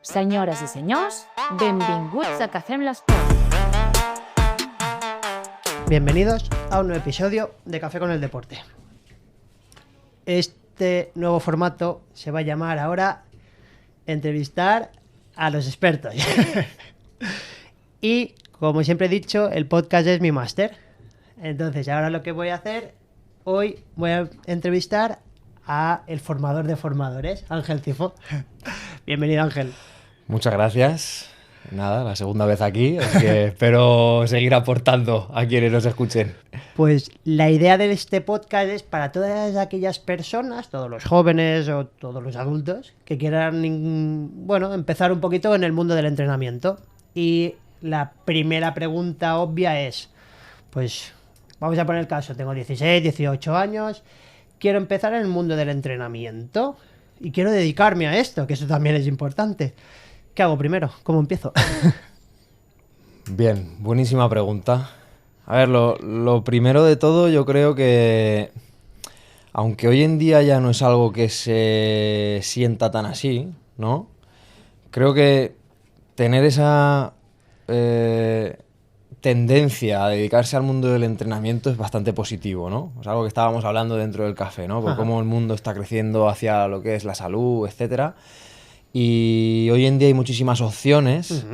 Senyores i senyors, benvinguts a Café amb l'Esport. Bienvenidos a un nuevo episodio de Café con el Deporte. Este nuevo formato se va a llamar ahora Entrevistar a los expertos. Y, como siempre he dicho, el podcast es mi máster. Entonces, ahora lo que voy a hacer, hoy voy a entrevistar a el formador de formadores, Ángel Cifo. Bienvenido, Ángel. Muchas gracias. Nada, la segunda vez aquí, así que espero seguir aportando a quienes nos escuchen. Pues la idea de este podcast es para todas aquellas personas, todos los jóvenes o todos los adultos que quieran, bueno, empezar un poquito en el mundo del entrenamiento. Y la primera pregunta obvia es, pues vamos a poner el caso, tengo 16, 18 años, quiero empezar en el mundo del entrenamiento y quiero dedicarme a esto, que eso también es importante. ¿Qué hago primero? ¿Cómo empiezo? Bien, buenísima pregunta. A ver, lo primero de todo, yo creo que, aunque hoy en día ya no es algo que se sienta tan así, ¿no? Creo que tener esa tendencia a dedicarse al mundo del entrenamiento es bastante positivo, ¿no? Es algo que estábamos hablando dentro del café, ¿no? Por cómo el mundo está creciendo hacia lo que es la salud, etcétera. Y hoy en día hay muchísimas opciones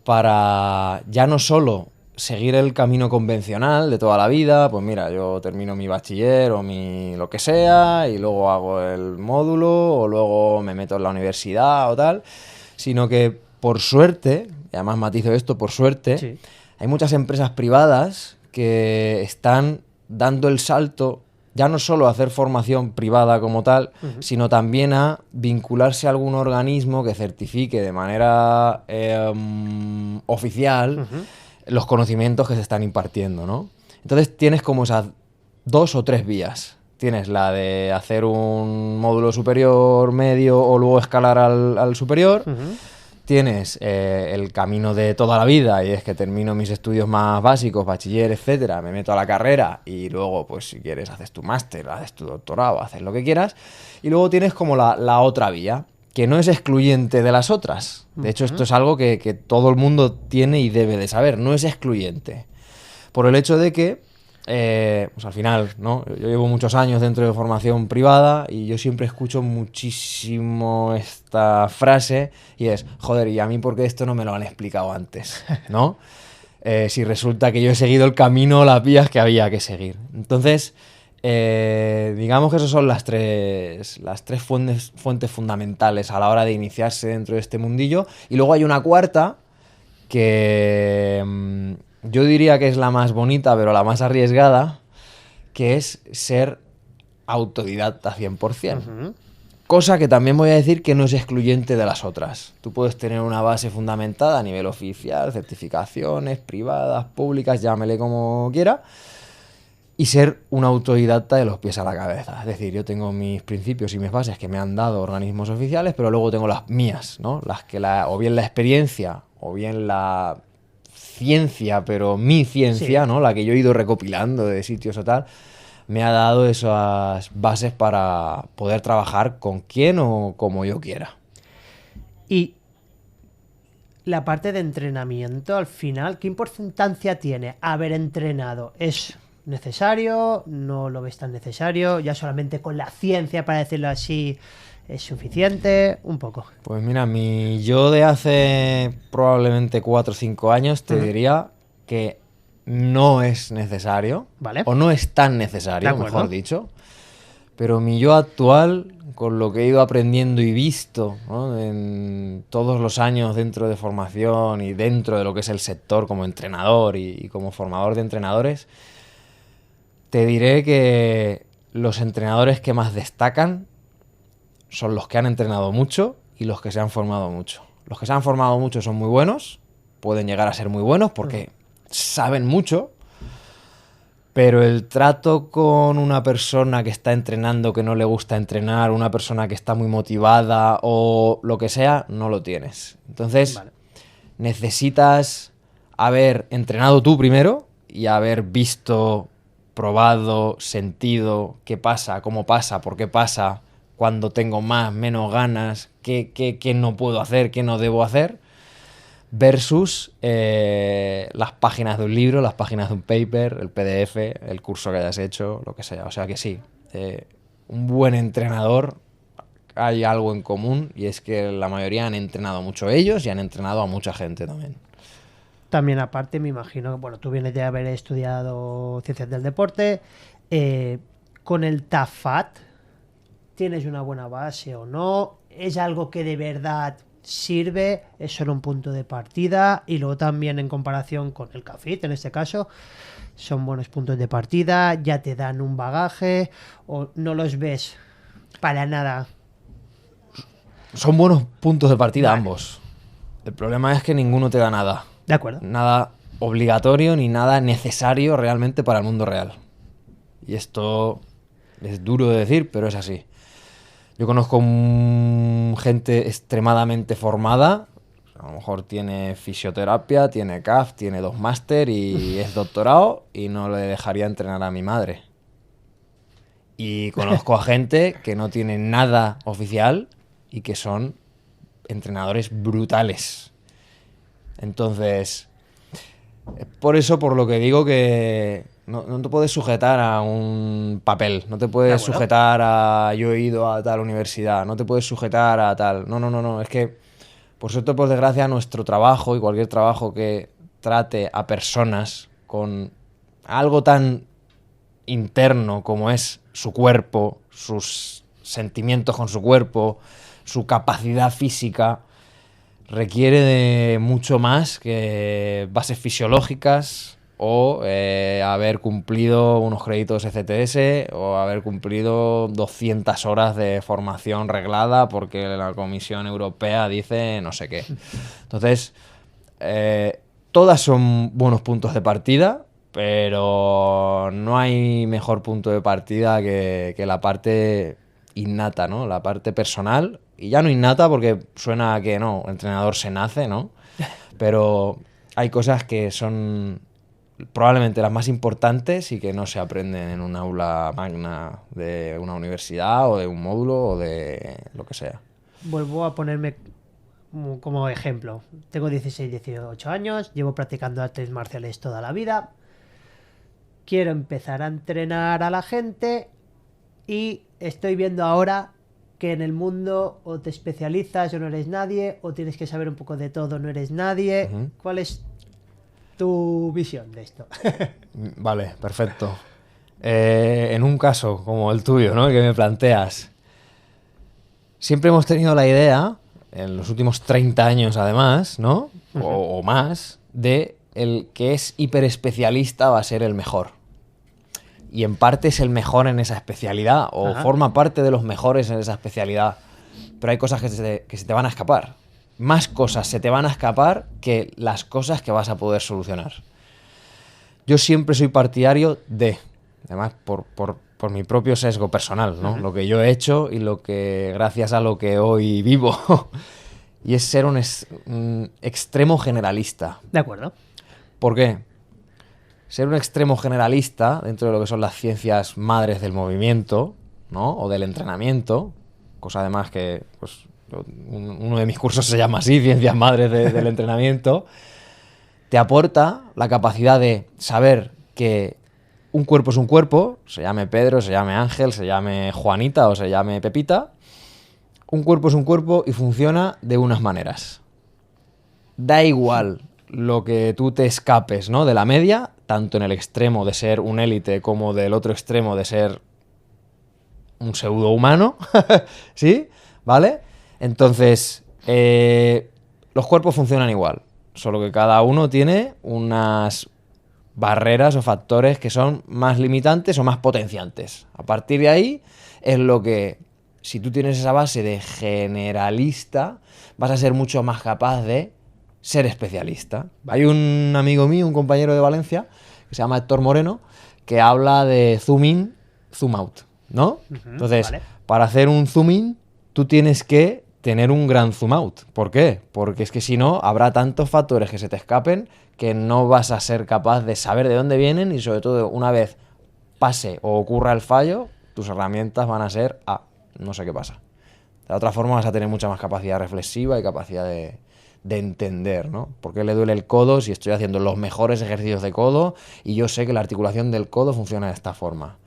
para ya no solo seguir el camino convencional de toda la vida, pues mira, yo termino mi bachiller o mi lo que sea y luego hago el módulo o luego me meto en la universidad o tal, sino que por suerte, y además matizo esto, por suerte, Sí. hay muchas empresas privadas que están dando el salto ya no solo a hacer formación privada como tal, sino también a vincularse a algún organismo que certifique de manera oficial los conocimientos que se están impartiendo, ¿no? Entonces tienes como esas 2 o 3 vías. Tienes la de hacer un módulo superior, medio o luego escalar al superior. Tienes el camino de toda la vida y es que termino mis estudios más básicos, bachiller, etcétera, me meto a la carrera y luego, pues si quieres, haces tu máster, haces tu doctorado, haces lo que quieras. Y luego tienes como la otra vía, que no es excluyente de las otras. De hecho, esto es algo que todo el mundo tiene y debe de saber, no es excluyente. Por el hecho de que, pues al final, ¿no? Yo llevo muchos años dentro de formación privada y yo siempre escucho muchísimo esta frase y es, joder, ¿y a mí por qué esto no me lo han explicado antes? ¿No? Si resulta que yo he seguido el camino, las vías que había que seguir. Entonces, digamos que esas son las tres fuentes fundamentales a la hora de iniciarse dentro de este mundillo. Y luego hay una cuarta que yo diría que es la más bonita, pero la más arriesgada, que es ser autodidacta 100%. Cosa que también voy a decir que no es excluyente de las otras. Tú puedes tener una base fundamentada a nivel oficial, certificaciones privadas, públicas, llámele como quiera, y ser un autodidacta de los pies a la cabeza. Es decir, yo tengo mis principios y mis bases que me han dado organismos oficiales, pero luego tengo las mías, ¿no? Las que o bien la experiencia, o bien la ciencia, pero mi ciencia, Sí. ¿no? La que yo he ido recopilando de sitios o tal, me ha dado esas bases para poder trabajar con quien o como yo quiera. Y la parte de entrenamiento, al final, ¿qué importancia tiene haber entrenado? ¿Es necesario? ¿No lo ves tan necesario? ¿Ya solamente con la ciencia, para decirlo así, es suficiente? Un poco. Pues mira, mi yo de hace probablemente 4 o 5 años te diría que no es necesario, Vale. o no es tan De necesario, acuerdo. mejor dicho. Pero mi yo actual, con lo que he ido aprendiendo y visto, ¿no? En todos los años dentro de formación y dentro de lo que es el sector como entrenador y como formador de entrenadores, te diré que los entrenadores que más destacan son los que han entrenado mucho y los que se han formado mucho. Los que se han formado mucho son muy buenos, pueden llegar a ser muy buenos porque saben mucho, pero el trato con una persona que está entrenando que no le gusta entrenar, una persona que está muy motivada o lo que sea, no lo tienes. Entonces, Vale. necesitas haber entrenado tú primero y haber visto, probado, sentido qué pasa, cómo pasa, por qué pasa, cuando tengo más, menos ganas, qué no puedo hacer, qué no debo hacer, versus las páginas de un libro, las páginas de un paper, el PDF, el curso que hayas hecho, lo que sea. O sea que sí, un buen entrenador, hay algo en común, y es que la mayoría han entrenado mucho ellos y han entrenado a mucha gente también. También aparte me imagino, bueno, tú vienes de haber estudiado ciencias del deporte, con el TAFAT, ¿tienes una buena base o no? ¿Es algo que de verdad sirve? ¿Es solo un punto de partida? Y luego también en comparación con el CAFIT, en este caso, ¿son buenos puntos de partida? ¿Ya te dan un bagaje? ¿O no los ves para nada? Son buenos puntos de partida Vale. ambos. El problema es que ninguno te da nada. De acuerdo. Nada obligatorio ni nada necesario realmente para el mundo real. Y esto es duro de decir, pero es así. Yo conozco gente extremadamente formada. A lo mejor tiene fisioterapia, tiene CAF, tiene 2 máster y es doctorado, y no le dejaría entrenar a mi madre. Y conozco a gente que no tiene nada oficial y que son entrenadores brutales. Entonces, por eso, por lo que digo que no te puedes sujetar a un papel, no te De puedes acuerdo. sujetar a yo he ido a tal universidad, no te puedes sujetar a tal. No, es que, por suerte o por desgracia, nuestro trabajo y cualquier trabajo que trate a personas con algo tan interno como es su cuerpo, sus sentimientos con su cuerpo, su capacidad física, requiere de mucho más que bases fisiológicas o haber cumplido unos créditos ECTS o haber cumplido 200 horas de formación reglada porque la Comisión Europea dice no sé qué. Entonces, todas son buenos puntos de partida, pero no hay mejor punto de partida que la parte innata, ¿no? La parte personal. Y ya no innata porque suena a que no, el entrenador se nace, ¿no? Pero hay cosas que son probablemente las más importantes y que no se aprenden en un aula magna de una universidad o de un módulo o de lo que sea. Vuelvo a ponerme como ejemplo. Tengo 16, 18 años, llevo practicando artes marciales toda la vida. Quiero empezar a entrenar a la gente y estoy viendo ahora que en el mundo o te especializas o no eres nadie, o tienes que saber un poco de todo, no eres nadie. Ujú. ¿Cuál es tu visión de esto? Vale, perfecto. En un caso como el tuyo, ¿no? El que me planteas, siempre hemos tenido la idea, en los últimos 30 años además, ¿no? O más, de el que es hiperespecialista va a ser el mejor. Y en parte es el mejor en esa especialidad, o Ajá. forma parte de los mejores en esa especialidad. Pero hay cosas que se te van a escapar. Más cosas se te van a escapar que las cosas que vas a poder solucionar. Yo siempre soy partidario de, además por mi propio sesgo personal, ¿no? Lo que yo he hecho y lo que, gracias a lo que hoy vivo, y es ser un extremo generalista. De acuerdo. ¿Por qué? Ser un extremo generalista dentro de lo que son las ciencias madres del movimiento, ¿no? O del entrenamiento, cosa además que pues, uno de mis cursos se llama así, Ciencias Madres del Entrenamiento, te aporta la capacidad de saber que un cuerpo es un cuerpo, se llame Pedro, se llame Ángel, se llame Juanita o se llame Pepita. Un cuerpo es un cuerpo y funciona de unas maneras. Da igual lo que tú te escapes, ¿no? De la media, tanto en el extremo de ser un élite como del otro extremo de ser un pseudo humano, ¿sí? ¿Vale? Entonces, los cuerpos funcionan igual, solo que cada uno tiene unas barreras o factores que son más limitantes o más potenciantes. A partir de ahí es lo que, si tú tienes esa base de generalista, vas a ser mucho más capaz de ser especialista. Hay un amigo mío, un compañero de Valencia, que se llama Héctor Moreno, que habla de zoom in, zoom out, ¿no? Entonces, vale. para hacer un zoom in, tú tienes que tener un gran zoom out. ¿Por qué? Porque es que si no, habrá tantos factores que se te escapen que no vas a ser capaz de saber de dónde vienen, y sobre todo una vez pase o ocurra el fallo, tus herramientas van a ser, no sé qué pasa. De la otra forma vas a tener mucha más capacidad reflexiva y capacidad de entender, ¿no? ¿Por qué le duele el codo si estoy haciendo los mejores ejercicios de codo y yo sé que la articulación del codo funciona de esta forma?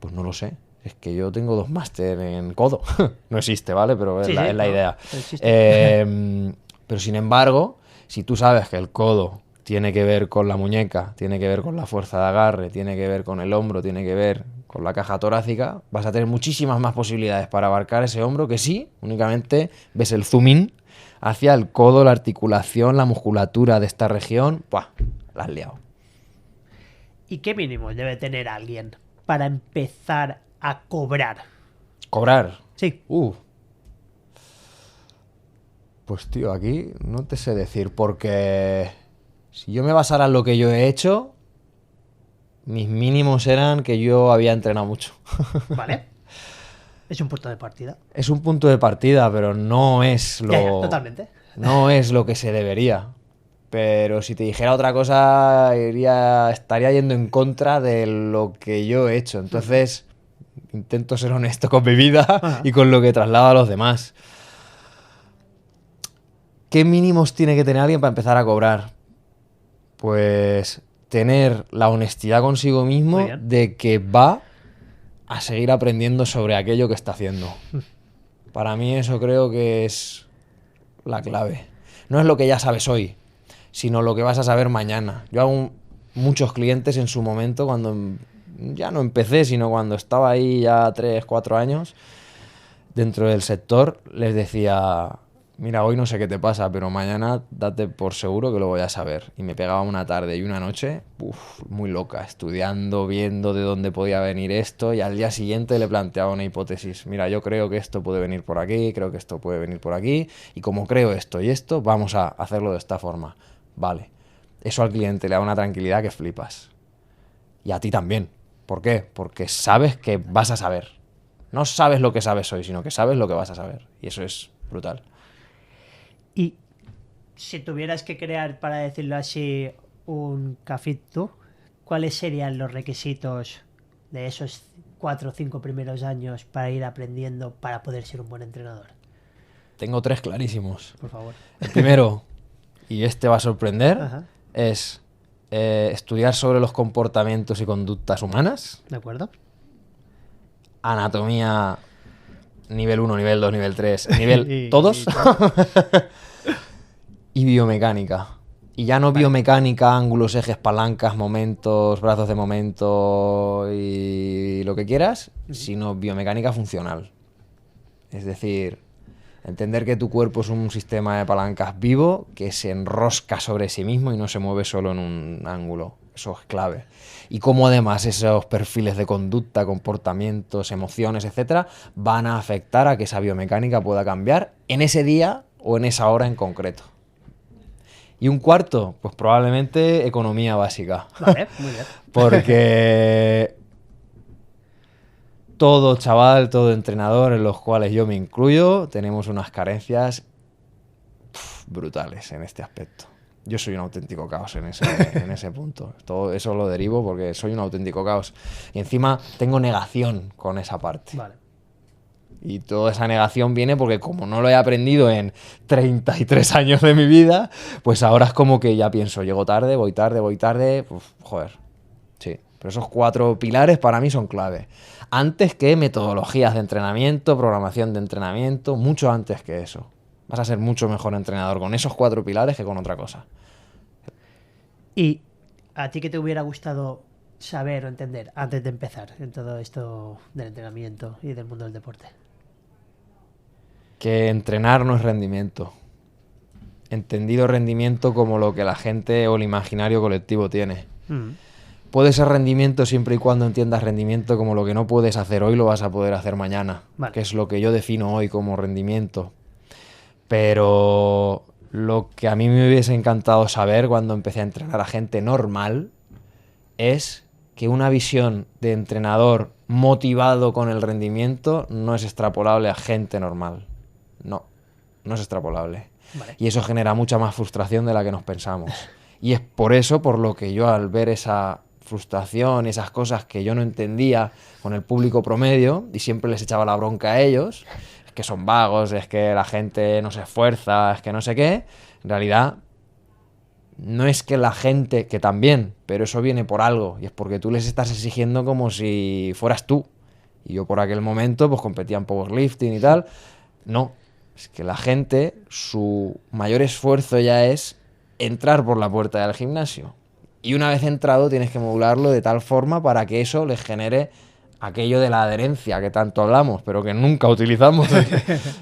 Pues no lo sé. Es que yo tengo 2 máster en codo. No existe, ¿vale? Pero es la no, idea. no existe. Pero sin embargo, si tú sabes que el codo tiene que ver con la muñeca, tiene que ver con la fuerza de agarre, tiene que ver con el hombro, tiene que ver con la caja torácica, vas a tener muchísimas más posibilidades para abarcar ese hombro que si únicamente ves el zoom in hacia el codo, la articulación, la musculatura de esta región. ¡Buah! La has liado. ¿Y qué mínimo debe tener alguien para empezar a cobrar? ¿Cobrar? Sí. Pues tío, aquí no te sé decir, porque si yo me basara en lo que yo he hecho, mis mínimos eran que yo había entrenado mucho. Vale. Es un punto de partida. Es un punto de partida, pero no es lo... Ya, totalmente. No es lo que se debería. Pero si te dijera otra cosa, estaría yendo en contra de lo que yo he hecho. Entonces, intento ser honesto con mi vida y con lo que traslado a los demás. ¿Qué mínimos tiene que tener alguien para empezar a cobrar? Pues tener la honestidad consigo mismo de que va a seguir aprendiendo sobre aquello que está haciendo. Para mí eso creo que es la clave. No es lo que ya sabes hoy, sino lo que vas a saber mañana. Yo hago muchos clientes en su momento, cuando ya no empecé, sino cuando estaba ahí ya 3, 4 años dentro del sector, les decía... Mira, hoy no sé qué te pasa, pero mañana date por seguro que lo voy a saber. Y me pegaba una tarde y una noche, muy loca, estudiando, viendo de dónde podía venir esto, y al día siguiente le planteaba una hipótesis. Mira, yo creo que esto puede venir por aquí, creo que esto puede venir por aquí, y como creo esto y esto, vamos a hacerlo de esta forma. Vale. Eso al cliente le da una tranquilidad que flipas. Y a ti también. ¿Por qué? Porque sabes que vas a saber. No sabes lo que sabes hoy, sino que sabes lo que vas a saber. Y eso es brutal. Y si tuvieras que crear, para decirlo así, un Cafit2, ¿cuáles serían los requisitos de esos 4 o 5 primeros años para ir aprendiendo para poder ser un buen entrenador? Tengo 3 clarísimos. Por favor. El primero, y este va a sorprender, Ajá. es estudiar sobre los comportamientos y conductas humanas. ¿De acuerdo? Anatomía nivel 1, nivel 2, nivel 3, nivel todos. Y biomecánica. Y ya no biomecánica, ángulos, ejes, palancas, momentos, brazos de momento y lo que quieras, sino biomecánica funcional. Es decir, entender que tu cuerpo es un sistema de palancas vivo que se enrosca sobre sí mismo y no se mueve solo en un ángulo. Eso es clave. Y cómo además esos perfiles de conducta, comportamientos, emociones, etcétera, van a afectar a que esa biomecánica pueda cambiar en ese día o en esa hora en concreto. Y un cuarto, pues probablemente economía básica. Vale, muy bien. Porque todo chaval, todo entrenador, en los cuales yo me incluyo, tenemos unas carencias brutales en este aspecto. Yo soy un auténtico caos en ese punto. Todo eso lo derivo porque soy un auténtico caos. Y encima tengo negación con esa parte. Vale. Y toda esa negación viene porque como no lo he aprendido en 33 años de mi vida, pues ahora es como que ya pienso, llego tarde, voy tarde, joder. Sí, pero esos 4 pilares para mí son clave. Antes que metodologías de entrenamiento, programación de entrenamiento, mucho antes que eso. Vas a ser mucho mejor entrenador con esos 4 pilares que con otra cosa. ¿Y a ti qué te hubiera gustado saber o entender antes de empezar en todo esto del entrenamiento y del mundo del deporte? Que entrenar no es rendimiento. Entendido rendimiento como lo que la gente o el imaginario colectivo tiene. Puede ser rendimiento siempre y cuando entiendas rendimiento como lo que no puedes hacer hoy lo vas a poder hacer mañana. Vale. Que es lo que yo defino hoy como rendimiento. Pero lo que a mí me hubiese encantado saber cuando empecé a entrenar a gente normal es que una visión de entrenador motivado con el rendimiento no es extrapolable a gente normal. No es extrapolable. Vale. Y eso genera mucha más frustración de la que nos pensamos. Y es por eso por lo que yo al ver esa frustración, esas cosas que yo no entendía con el público promedio y siempre les echaba la bronca a ellos, es que son vagos, es que la gente no se esfuerza, es que no sé qué, en realidad no es que la gente, que también, pero eso viene por algo, y es porque tú les estás exigiendo como si fueras tú. Y yo por aquel momento pues competía en powerlifting y tal. No, es que la gente, su mayor esfuerzo ya es entrar por la puerta del gimnasio. Y una vez entrado tienes que modularlo de tal forma para que eso les genere aquello de la adherencia que tanto hablamos, pero que nunca utilizamos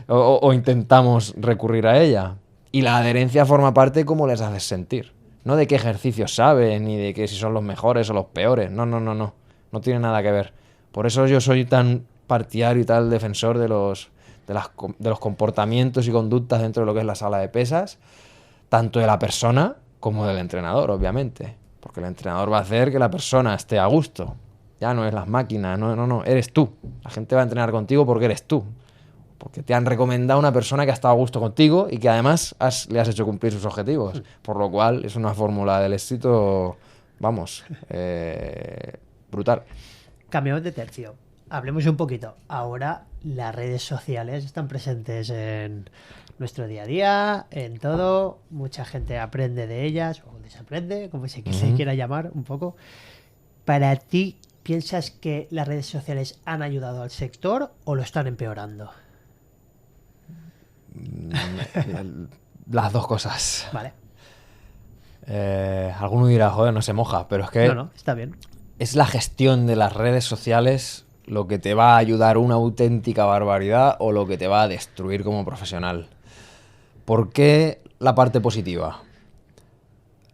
o intentamos recurrir a ella. Y la adherencia forma parte de cómo les haces sentir. No de qué ejercicios saben, ni de que si son los mejores o los peores. No, no, no, no. No tiene nada que ver. Por eso yo soy tan partidario y tal defensor de los comportamientos y conductas dentro de lo que es la sala de pesas, tanto de la persona como del entrenador, obviamente. Porque el entrenador va a hacer que la persona esté a gusto. Ya no es las máquinas, no, eres tú. La gente va a entrenar contigo porque eres tú. Porque te han recomendado una persona que ha estado a gusto contigo y que además le has hecho cumplir sus objetivos. Por lo cual es una fórmula del éxito, vamos, brutal. Cambiamos de tercio. Hablemos un poquito. Ahora las redes sociales están presentes en nuestro día a día, en todo. Mucha gente aprende de ellas o desaprende, como se quiera llamar un poco. Para ti, ¿piensas que las redes sociales han ayudado al sector o lo están empeorando? Las dos cosas. Vale. Alguno dirá, joder, no se moja, pero es que No, está bien. es la gestión de las redes sociales lo que te va a ayudar una auténtica barbaridad o lo que te va a destruir como profesional. ¿Por qué la parte positiva?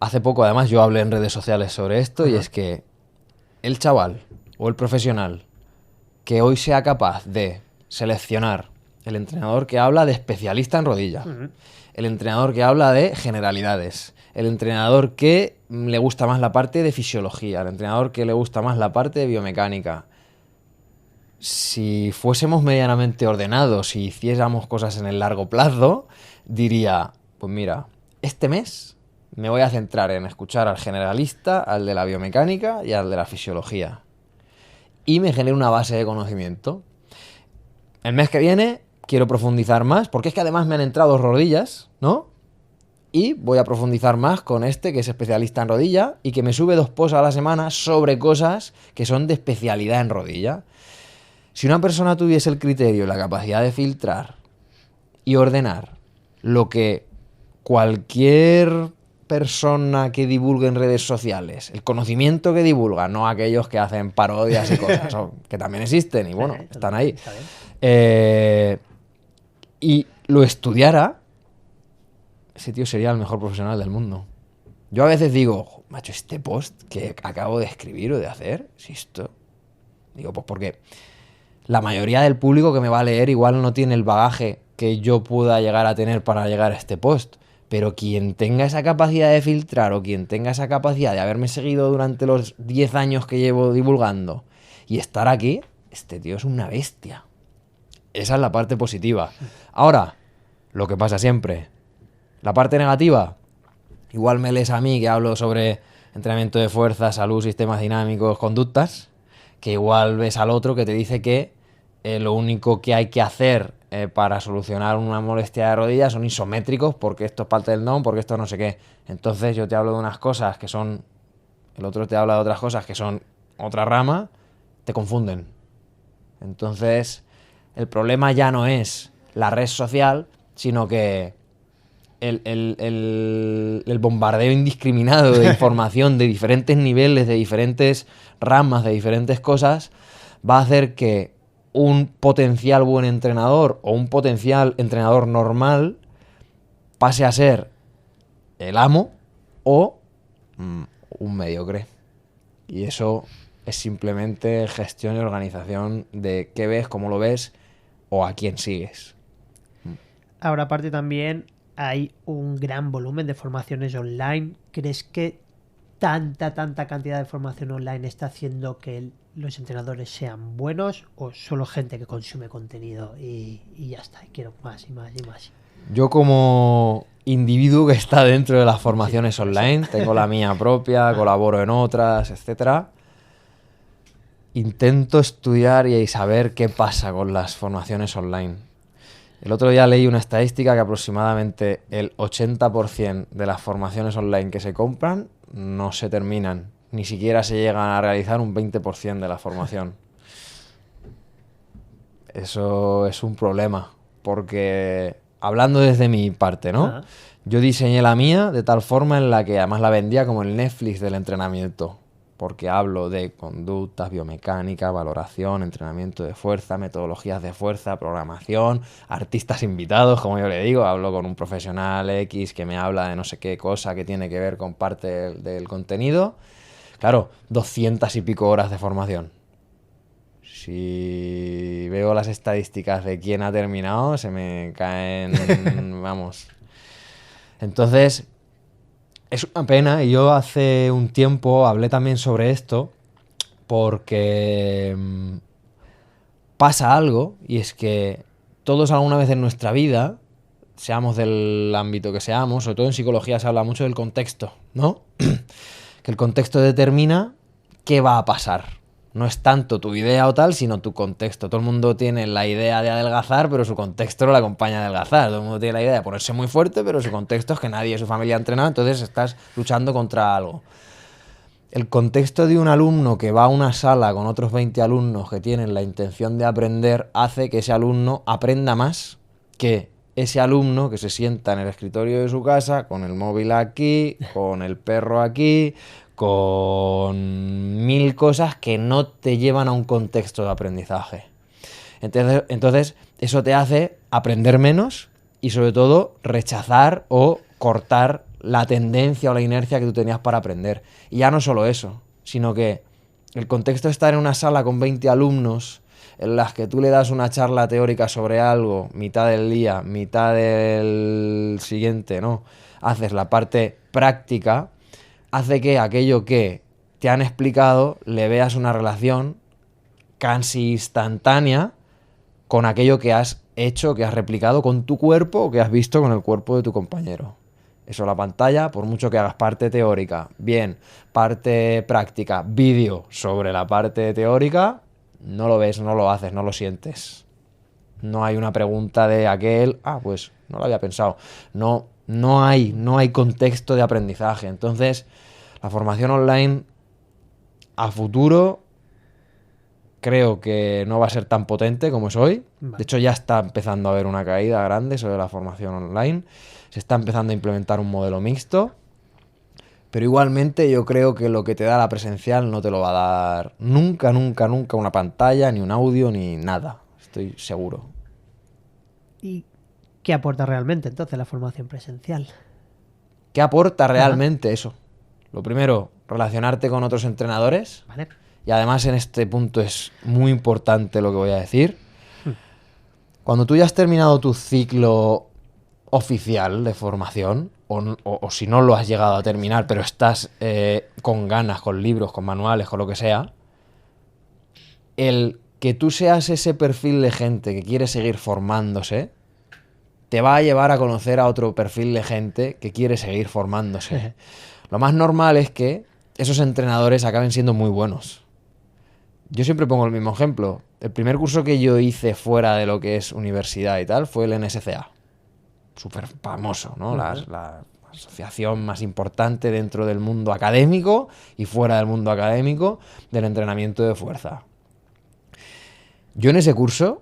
Hace poco, además, yo hablé en redes sociales sobre esto y es que el chaval o el profesional que hoy sea capaz de seleccionar el entrenador que habla de especialista en rodilla, el entrenador que habla de generalidades, el entrenador que le gusta más la parte de fisiología, el entrenador que le gusta más la parte de biomecánica. Si fuésemos medianamente ordenados y hiciéramos cosas en el largo plazo, diría, pues mira, este mes me voy a centrar en escuchar al generalista, al de la biomecánica y al de la fisiología. Y me genero una base de conocimiento. El mes que viene quiero profundizar más, porque es que además me han entrado rodillas, ¿no? Y voy a profundizar más con este que es especialista en rodilla y que me sube 2 posts a la semana sobre cosas que son de especialidad en rodilla. Si una persona tuviese el criterio y la capacidad de filtrar y ordenar lo que cualquier persona que divulgue en redes sociales, el conocimiento que divulga, no aquellos que hacen parodias y cosas, que también existen y bueno, están ahí, y lo estudiara, ese tío sería el mejor profesional del mundo. Yo a veces digo, macho, este post que acabo de escribir o de hacer, si esto... Digo, pues porque la mayoría del público que me va a leer igual no tiene el bagaje que yo pueda llegar a tener para llegar a este post. Pero quien tenga esa capacidad de filtrar o quien tenga esa capacidad de haberme seguido durante los 10 años que llevo divulgando y estar aquí, este tío es una bestia. Esa es la parte positiva. Ahora, lo que pasa siempre, la parte negativa, igual me lees a mí que hablo sobre entrenamiento de fuerza, salud, sistemas dinámicos, conductas, que igual ves al otro que te dice que lo único que hay que hacer para solucionar una molestia de rodillas son isométricos, porque esto es parte del don, porque esto no sé qué. Entonces yo te hablo de unas cosas que son... El otro te habla de otras cosas que son otra rama, te confunden. Entonces, el problema ya no es la red social, sino que el bombardeo indiscriminado de información de diferentes niveles, de diferentes ramas, de diferentes cosas, va a hacer que un potencial buen entrenador o un potencial entrenador normal pase a ser el amo o un mediocre. Y eso es simplemente gestión y organización de qué ves, cómo lo ves o a quién sigues. Ahora, aparte también hay un gran volumen de formaciones online. ¿Crees que tanta cantidad de formación online está haciendo que los entrenadores sean buenos o solo gente que consume contenido y ya está, y quiero más y más y más? Yo como individuo que está dentro de las formaciones online, tengo la mía propia, colaboro en otras, etcétera, intento estudiar y saber qué pasa con las formaciones online. El otro día leí una estadística que aproximadamente el 80% de las formaciones online que se compran no se terminan. Ni siquiera se llegan a realizar un 20% de la formación. Eso es un problema, porque hablando desde mi parte, ¿no? Ajá. Yo diseñé la mía de tal forma en la que además la vendía como el Netflix del entrenamiento, porque hablo de conductas, biomecánica, valoración, entrenamiento de fuerza, metodologías de fuerza, programación, artistas invitados, como yo le digo, hablo con un profesional X que me habla de no sé qué cosa que tiene que ver con parte del contenido. Claro, 200 y pico horas de formación. Si veo las estadísticas de quién ha terminado, se me caen, vamos. Entonces, es una pena, y yo hace un tiempo hablé también sobre esto, porque pasa algo, y es que todos alguna vez en nuestra vida, seamos del ámbito que seamos, sobre todo en psicología se habla mucho del contexto, ¿no? Que el contexto determina qué va a pasar. No es tanto tu idea o tal, sino tu contexto. Todo el mundo tiene la idea de adelgazar, pero su contexto no le acompaña a adelgazar. Todo el mundo tiene la idea de ponerse muy fuerte, pero su contexto es que nadie de su familia ha entrenado, entonces estás luchando contra algo. El contexto de un alumno que va a una sala con otros 20 alumnos que tienen la intención de aprender hace que ese alumno aprenda más que ese alumno que se sienta en el escritorio de su casa con el móvil aquí, con el perro aquí, con 1000 cosas que no te llevan a un contexto de aprendizaje. Entonces, eso te hace aprender menos y sobre todo rechazar o cortar la tendencia o la inercia que tú tenías para aprender. Y ya no solo eso, sino que el contexto de estar en una sala con 20 alumnos en las que tú le das una charla teórica sobre algo, mitad del día, mitad del siguiente, ¿no? Haces la parte práctica, hace que aquello que te han explicado le veas una relación casi instantánea con aquello que has hecho, que has replicado con tu cuerpo o que has visto con el cuerpo de tu compañero. Eso, la pantalla, por mucho que hagas parte teórica, bien, parte práctica, vídeo sobre la parte teórica, no lo ves, no lo haces, no lo sientes. No hay una pregunta de aquel, pues no lo había pensado. No hay contexto de aprendizaje. Entonces, la formación online a futuro creo que no va a ser tan potente como es hoy. Vale. De hecho, ya está empezando a haber una caída grande sobre la formación online. Se está empezando a implementar un modelo mixto. Pero igualmente yo creo que lo que te da la presencial no te lo va a dar nunca una pantalla, ni un audio, ni nada. Estoy seguro. ¿Y qué aporta realmente entonces la formación presencial? ¿Qué aporta realmente eso? Lo primero, relacionarte con otros entrenadores. Vale. Y además en este punto es muy importante lo que voy a decir. Cuando tú ya has terminado tu ciclo oficial de formación, o si no lo has llegado a terminar, pero estás con ganas, con libros, con manuales, con lo que sea, el que tú seas ese perfil de gente que quiere seguir formándose, te va a llevar a conocer a otro perfil de gente que quiere seguir formándose. Lo más normal es que esos entrenadores acaben siendo muy buenos. Yo siempre pongo el mismo ejemplo. El primer curso que yo hice fuera de lo que es universidad y tal fue el NSCA. Súper famoso, ¿no? La asociación más importante dentro del mundo académico y fuera del mundo académico del entrenamiento de fuerza. Yo en ese curso,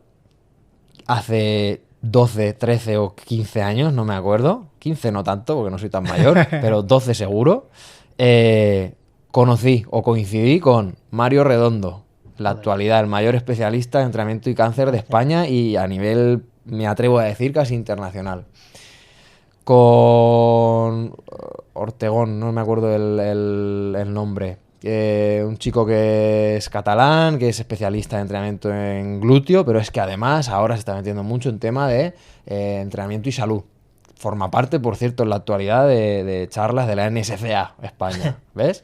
hace 12, 13 o 15 años, no me acuerdo, 15 no tanto porque no soy tan mayor, pero 12 seguro, conocí o coincidí con Mario Redondo, la actualidad el mayor especialista de entrenamiento y cáncer de España y a nivel, me atrevo a decir, casi internacional. Con Ortegón, no me acuerdo el nombre. Un chico que es catalán, que es especialista de entrenamiento en glúteo, pero es que además ahora se está metiendo mucho en tema de entrenamiento y salud. Forma parte, por cierto, en la actualidad de charlas de la NSCA España, ¿ves?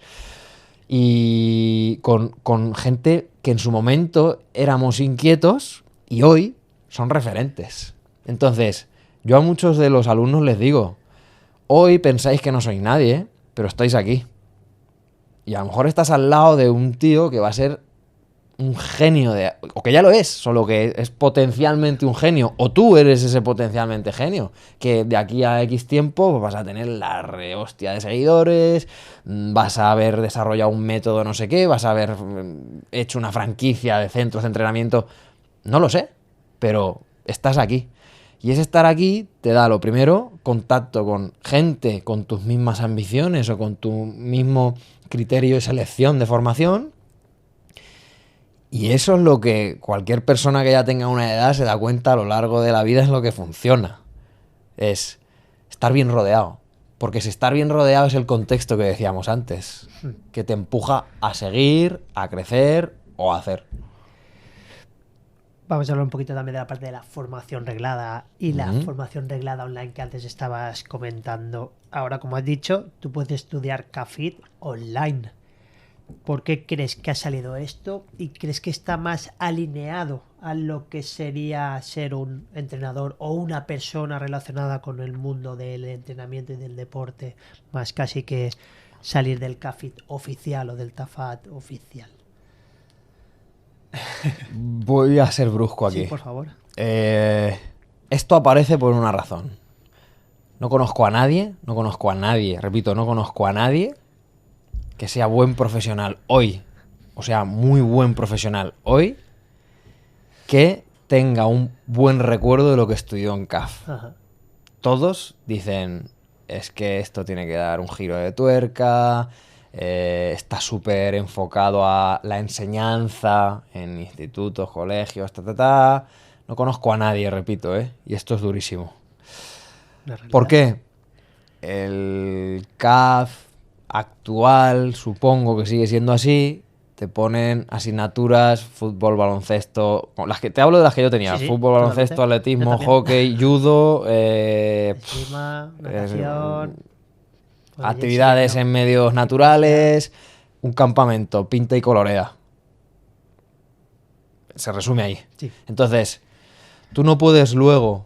Y con gente que en su momento éramos inquietos y hoy son referentes. Entonces, yo a muchos de los alumnos les digo, hoy pensáis que no sois nadie, pero estáis aquí. Y a lo mejor estás al lado de un tío que va a ser un genio o que ya lo es, solo que es potencialmente un genio, o tú eres ese potencialmente genio, que de aquí a X tiempo pues, vas a tener la rehostia de seguidores, vas a haber desarrollado un método no sé qué, vas a haber hecho una franquicia de centros de entrenamiento, no lo sé, pero estás aquí. Y ese estar aquí te da, lo primero, contacto con gente con tus mismas ambiciones o con tu mismo criterio de selección de formación. Y eso es lo que cualquier persona que ya tenga una edad se da cuenta a lo largo de la vida, es lo que funciona. Es estar bien rodeado. Porque si estar bien rodeado es el contexto que decíamos antes, que te empuja a seguir, a crecer o a hacer. Vamos a hablar un poquito también de la parte de la formación reglada y la formación reglada online que antes estabas comentando. Ahora, como has dicho, tú puedes estudiar CAFIT online. ¿Por qué crees que ha salido esto? ¿Y crees que está más alineado a lo que sería ser un entrenador o una persona relacionada con el mundo del entrenamiento y del deporte, más casi que salir del CAFIT oficial o del TAFAT oficial? Voy a ser brusco aquí. Sí, por favor. Esto aparece por una razón. No conozco a nadie, repito, no conozco a nadie que sea buen profesional hoy, o sea, muy buen profesional hoy, que tenga un buen recuerdo de lo que estudió en CAF. Ajá. Todos dicen, es que esto tiene que dar un giro de tuerca, está súper enfocado a la enseñanza en institutos, colegios, No conozco a nadie, repito, y esto es durísimo. ¿Por qué? El CAF actual, supongo que sigue siendo así, te ponen asignaturas, fútbol, baloncesto, las que te hablo de las que yo tenía, Sí, fútbol, baloncesto, totalmente. atletismo, Yo también. hockey, judo, Esgrima, natación, actividades en medios naturales, un campamento, pinta y colorea. Se resume ahí. Sí. Entonces, tú no puedes luego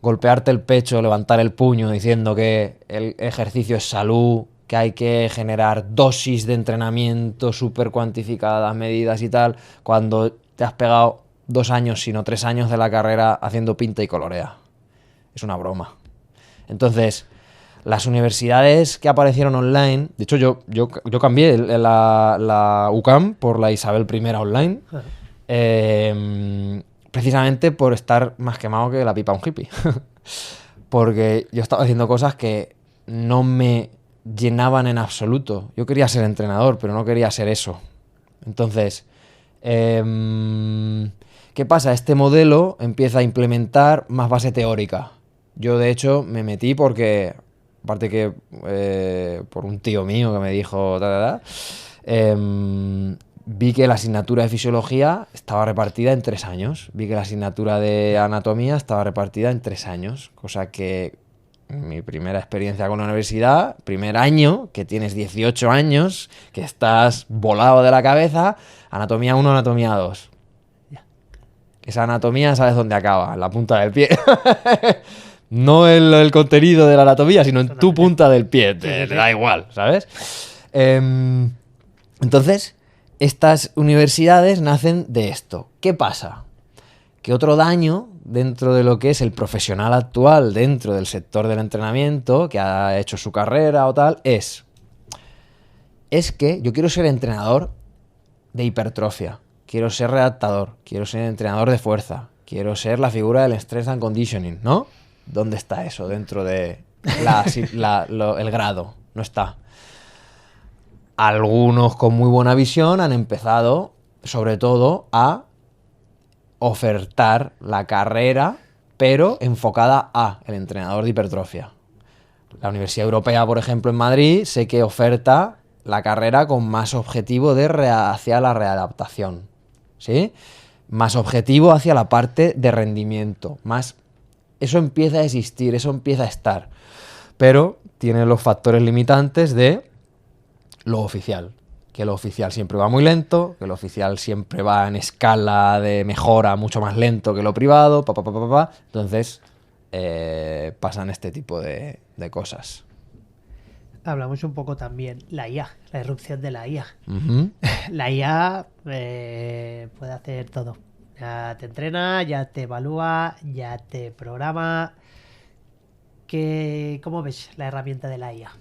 golpearte el pecho, levantar el puño diciendo que el ejercicio es salud, que hay que generar dosis de entrenamiento súper cuantificadas, medidas y tal, cuando te has pegado 2 años, sino 3 años de la carrera haciendo pinta y colorea. Es una broma. Entonces, las universidades que aparecieron online, de hecho yo cambié la UCAM por la Isabel I online, precisamente por estar más quemado que la pipa un hippie. Porque yo estaba haciendo cosas que no me llenaban en absoluto. Yo quería ser entrenador, pero no quería ser eso. Entonces, ¿qué pasa? Este modelo empieza a implementar más base teórica. Yo, de hecho, me metí porque, aparte que por un tío mío que me dijo, vi que la asignatura de fisiología estaba repartida en 3 años. Vi que la asignatura de anatomía estaba repartida en 3 años. Cosa que mi primera experiencia con la universidad, primer año, que tienes 18 años, que estás volado de la cabeza, anatomía 1, anatomía 2. Esa anatomía sabes dónde acaba, en la punta del pie. No el contenido de la anatomía, sino en tu punta del pie. Te da igual, ¿sabes? Entonces, estas universidades nacen de esto. ¿Qué pasa? Que otro daño dentro de lo que es el profesional actual dentro del sector del entrenamiento, que ha hecho su carrera o tal, es que yo quiero ser entrenador de hipertrofia, quiero ser redactador, quiero ser entrenador de fuerza, quiero ser la figura del strength and conditioning, ¿no? ¿Dónde está eso dentro de el grado? No está. Algunos con muy buena visión han empezado, sobre todo, a ofertar la carrera, pero enfocada a el entrenador de hipertrofia. La Universidad Europea, por ejemplo, en Madrid, sé que oferta la carrera con más objetivo hacia la readaptación, ¿sí? Más objetivo hacia la parte de rendimiento, más... Eso empieza a existir, eso empieza a estar, pero tiene los factores limitantes de lo oficial. Que lo oficial siempre va muy lento, que lo oficial siempre va en escala de mejora mucho más lento que lo privado, Entonces, pasan este tipo de cosas. Hablamos un poco también la IA, la irrupción de la IA. Ujú. La IA puede hacer todo. Ya te entrena, ya te evalúa, ya te programa. ¿Cómo ves la herramienta de la IA?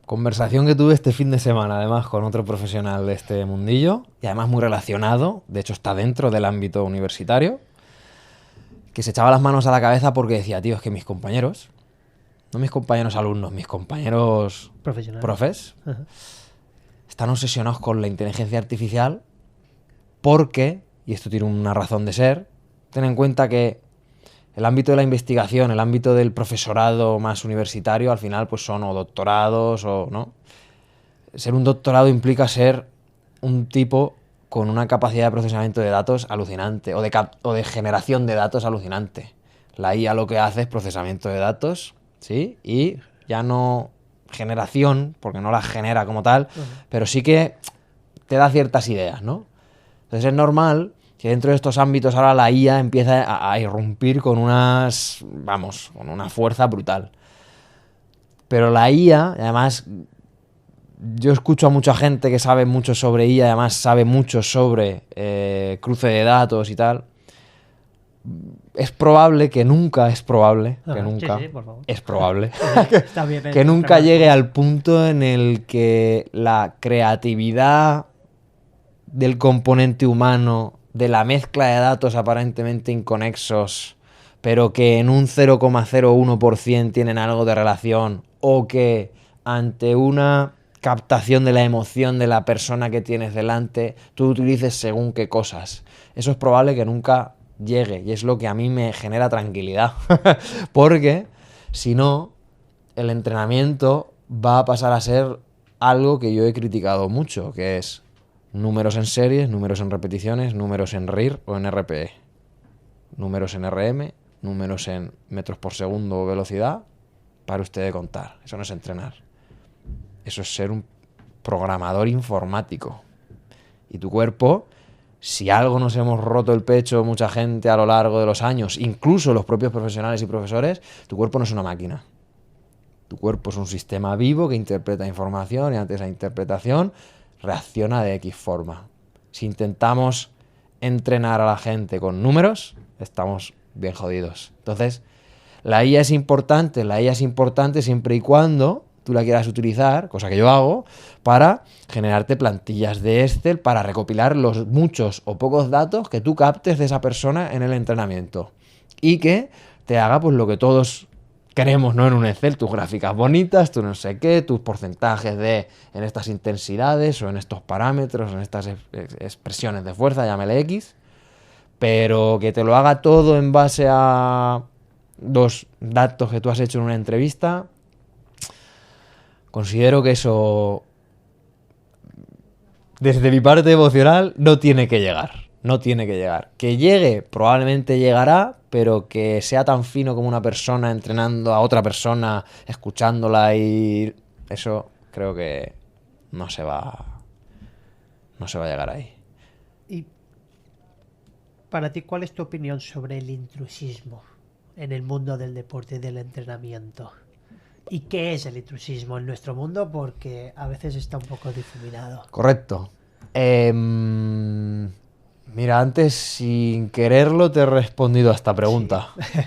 Conversación que tuve este fin de semana, además, con otro profesional de este mundillo, y además muy relacionado, de hecho está dentro del ámbito universitario, que se echaba las manos a la cabeza porque decía, tío, es que mis compañeros, no mis compañeros alumnos, mis compañeros Profesional. profes, Ajá. están obsesionados con la inteligencia artificial porque, y esto tiene una razón de ser, ten en cuenta que el ámbito de la investigación, el ámbito del profesorado más universitario, al final pues son o doctorados o no. Ser un doctorado implica ser un tipo con una capacidad de procesamiento de datos alucinante o de generación de datos alucinante. La IA lo que hace es procesamiento de datos, ¿sí? Y ya no generación, porque no la genera como tal, pero sí que te da ciertas ideas, ¿no? Entonces es normal que dentro de estos ámbitos ahora la IA empieza a irrumpir con con una fuerza brutal. Pero la IA, además, yo escucho a mucha gente que sabe mucho sobre IA, además sabe mucho sobre cruce de datos y tal. Es probable que nunca, es probable, que Ajá, nunca, sí, por favor. es probable, Está bien, que nunca llegue al punto en el que la creatividad del componente humano, de la mezcla de datos aparentemente inconexos, pero que en un 0,01% tienen algo de relación, o que ante una captación de la emoción de la persona que tienes delante, tú utilices según qué cosas. Eso es probable que nunca llegue, y es lo que a mí me genera tranquilidad. Porque, si no, el entrenamiento va a pasar a ser algo que yo he criticado mucho, que es números en series, números en repeticiones, números en RIR o en RPE. Números en RM, números en metros por segundo o velocidad, para usted de contar. Eso no es entrenar. Eso es ser un programador informático. Y tu cuerpo, si algo nos hemos roto el pecho mucha gente a lo largo de los años, incluso los propios profesionales y profesores, tu cuerpo no es una máquina. Tu cuerpo es un sistema vivo que interpreta información y ante esa interpretación reacciona de X forma. Si intentamos entrenar a la gente con números, estamos bien jodidos. Entonces, la IA es importante siempre y cuando tú la quieras utilizar, cosa que yo hago, para generarte plantillas de Excel, para recopilar los muchos o pocos datos que tú captes de esa persona en el entrenamiento. Y que te haga pues lo que todos queremos, ¿no? En un Excel, tus gráficas bonitas, tu no sé qué, tus porcentajes en estas intensidades o en estos parámetros, en estas expresiones de fuerza, llámale X, pero que te lo haga todo en base a los datos que tú has hecho en una entrevista. Considero que eso, desde mi parte emocional, no tiene que llegar. No tiene que llegar. Que llegue, probablemente llegará, pero que sea tan fino como una persona entrenando a otra persona, escuchándola y eso creo que no se va a llegar ahí. Y para ti, ¿cuál es tu opinión sobre el intrusismo en el mundo del deporte y del entrenamiento? ¿Y qué es el intrusismo en nuestro mundo? Porque a veces está un poco difuminado. Correcto. Mira, antes sin quererlo te he respondido a esta pregunta. Sí.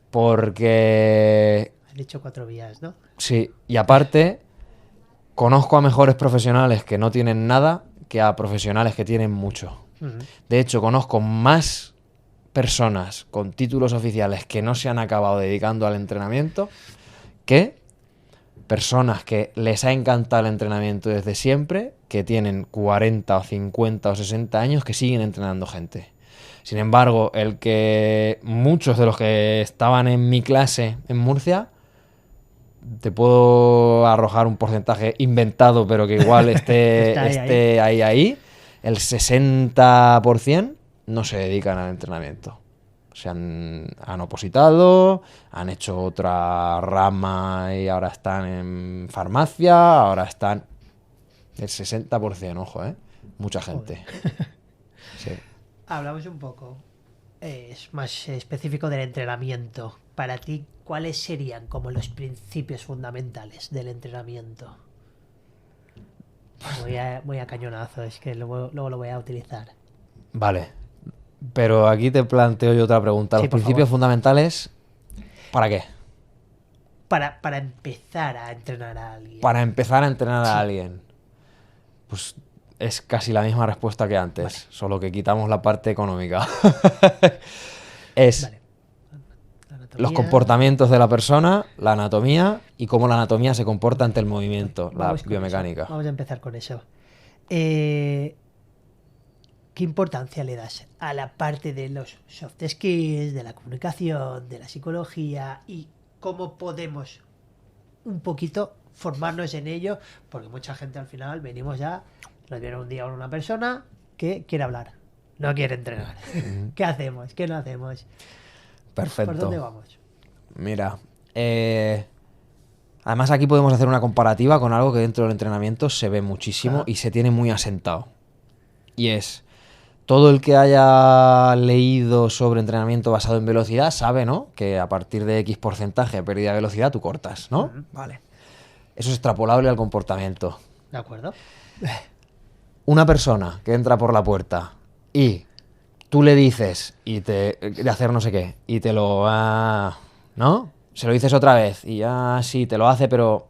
Porque... Has dicho 4 vías, ¿no? Sí, y aparte, conozco a mejores profesionales que no tienen nada que a profesionales que tienen mucho. De hecho, conozco más personas con títulos oficiales que no se han acabado dedicando al entrenamiento que personas que les ha encantado el entrenamiento desde siempre, que tienen 40 o 50 o 60 años, que siguen entrenando gente. Sin embargo, muchos de los que estaban en mi clase en Murcia, te puedo arrojar un porcentaje inventado, pero que igual esté ahí, el 60% no se dedican al entrenamiento. Se han opositado, han hecho otra rama y ahora están en farmacia, ahora están... El 60%, ojo, mucha gente. Sí. Hablamos un poco, es más específico del entrenamiento. Para ti, ¿cuáles serían como los principios fundamentales del entrenamiento? Voy a cañonazo, es que luego lo voy a utilizar. Vale. Pero aquí te planteo yo otra pregunta. Sí, Los por principios favor. fundamentales, ¿para qué? Para empezar a entrenar a alguien. Para empezar a entrenar Sí. a alguien. Pues es casi la misma respuesta que antes, Vale. solo que quitamos la parte económica. Es Vale. Anatomía. los comportamientos de la persona, la anatomía y cómo la anatomía se comporta ante el movimiento, la Vamos con biomecánica. eso. Vamos a empezar con eso. ¿Qué importancia le das a la parte de los soft skills, de la comunicación, de la psicología y cómo podemos un poquito formarnos en ello? Porque mucha gente al final venimos ya, nos viene un día una persona que quiere hablar, no quiere entrenar. ¿Qué hacemos? ¿Qué no hacemos? Perfecto. ¿Por dónde vamos? Mira, además aquí podemos hacer una comparativa con algo que dentro del entrenamiento se ve muchísimo y se tiene muy asentado. Y es, todo el que haya leído sobre entrenamiento basado en velocidad sabe, ¿no? Que a partir de X porcentaje de pérdida de velocidad tú cortas, ¿no? Vale. Eso es extrapolable al comportamiento. ¿De acuerdo? Una persona que entra por la puerta y tú le dices de hacer no sé qué y te lo ¿no? Se lo dices otra vez y sí, te lo hace, pero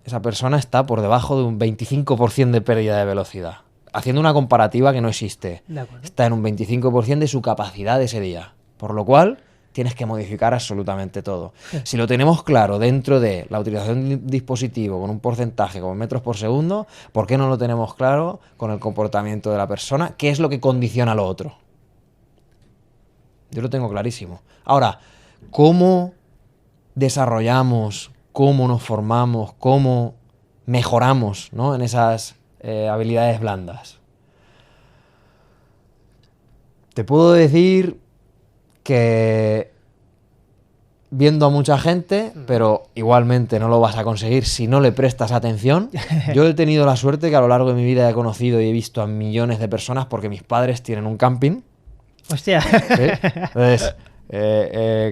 esa persona está por debajo de un 25% de pérdida de velocidad. Haciendo una comparativa que no existe. De acuerdo. Está en un 25% de su capacidad de ese día. Por lo cual, tienes que modificar absolutamente todo. Si lo tenemos claro dentro de la utilización de un dispositivo con un porcentaje como metros por segundo, ¿por qué no lo tenemos claro con el comportamiento de la persona? ¿Qué es lo que condiciona lo otro? Yo lo tengo clarísimo. Ahora, ¿cómo desarrollamos, cómo nos formamos, cómo mejoramos, ¿no? En esas habilidades blandas? Te puedo decir que viendo a mucha gente, pero igualmente no lo vas a conseguir si no le prestas atención. Yo he tenido la suerte que a lo largo de mi vida he conocido y he visto a millones de personas porque mis padres tienen un camping. Hostia. ¿Sí? Entonces,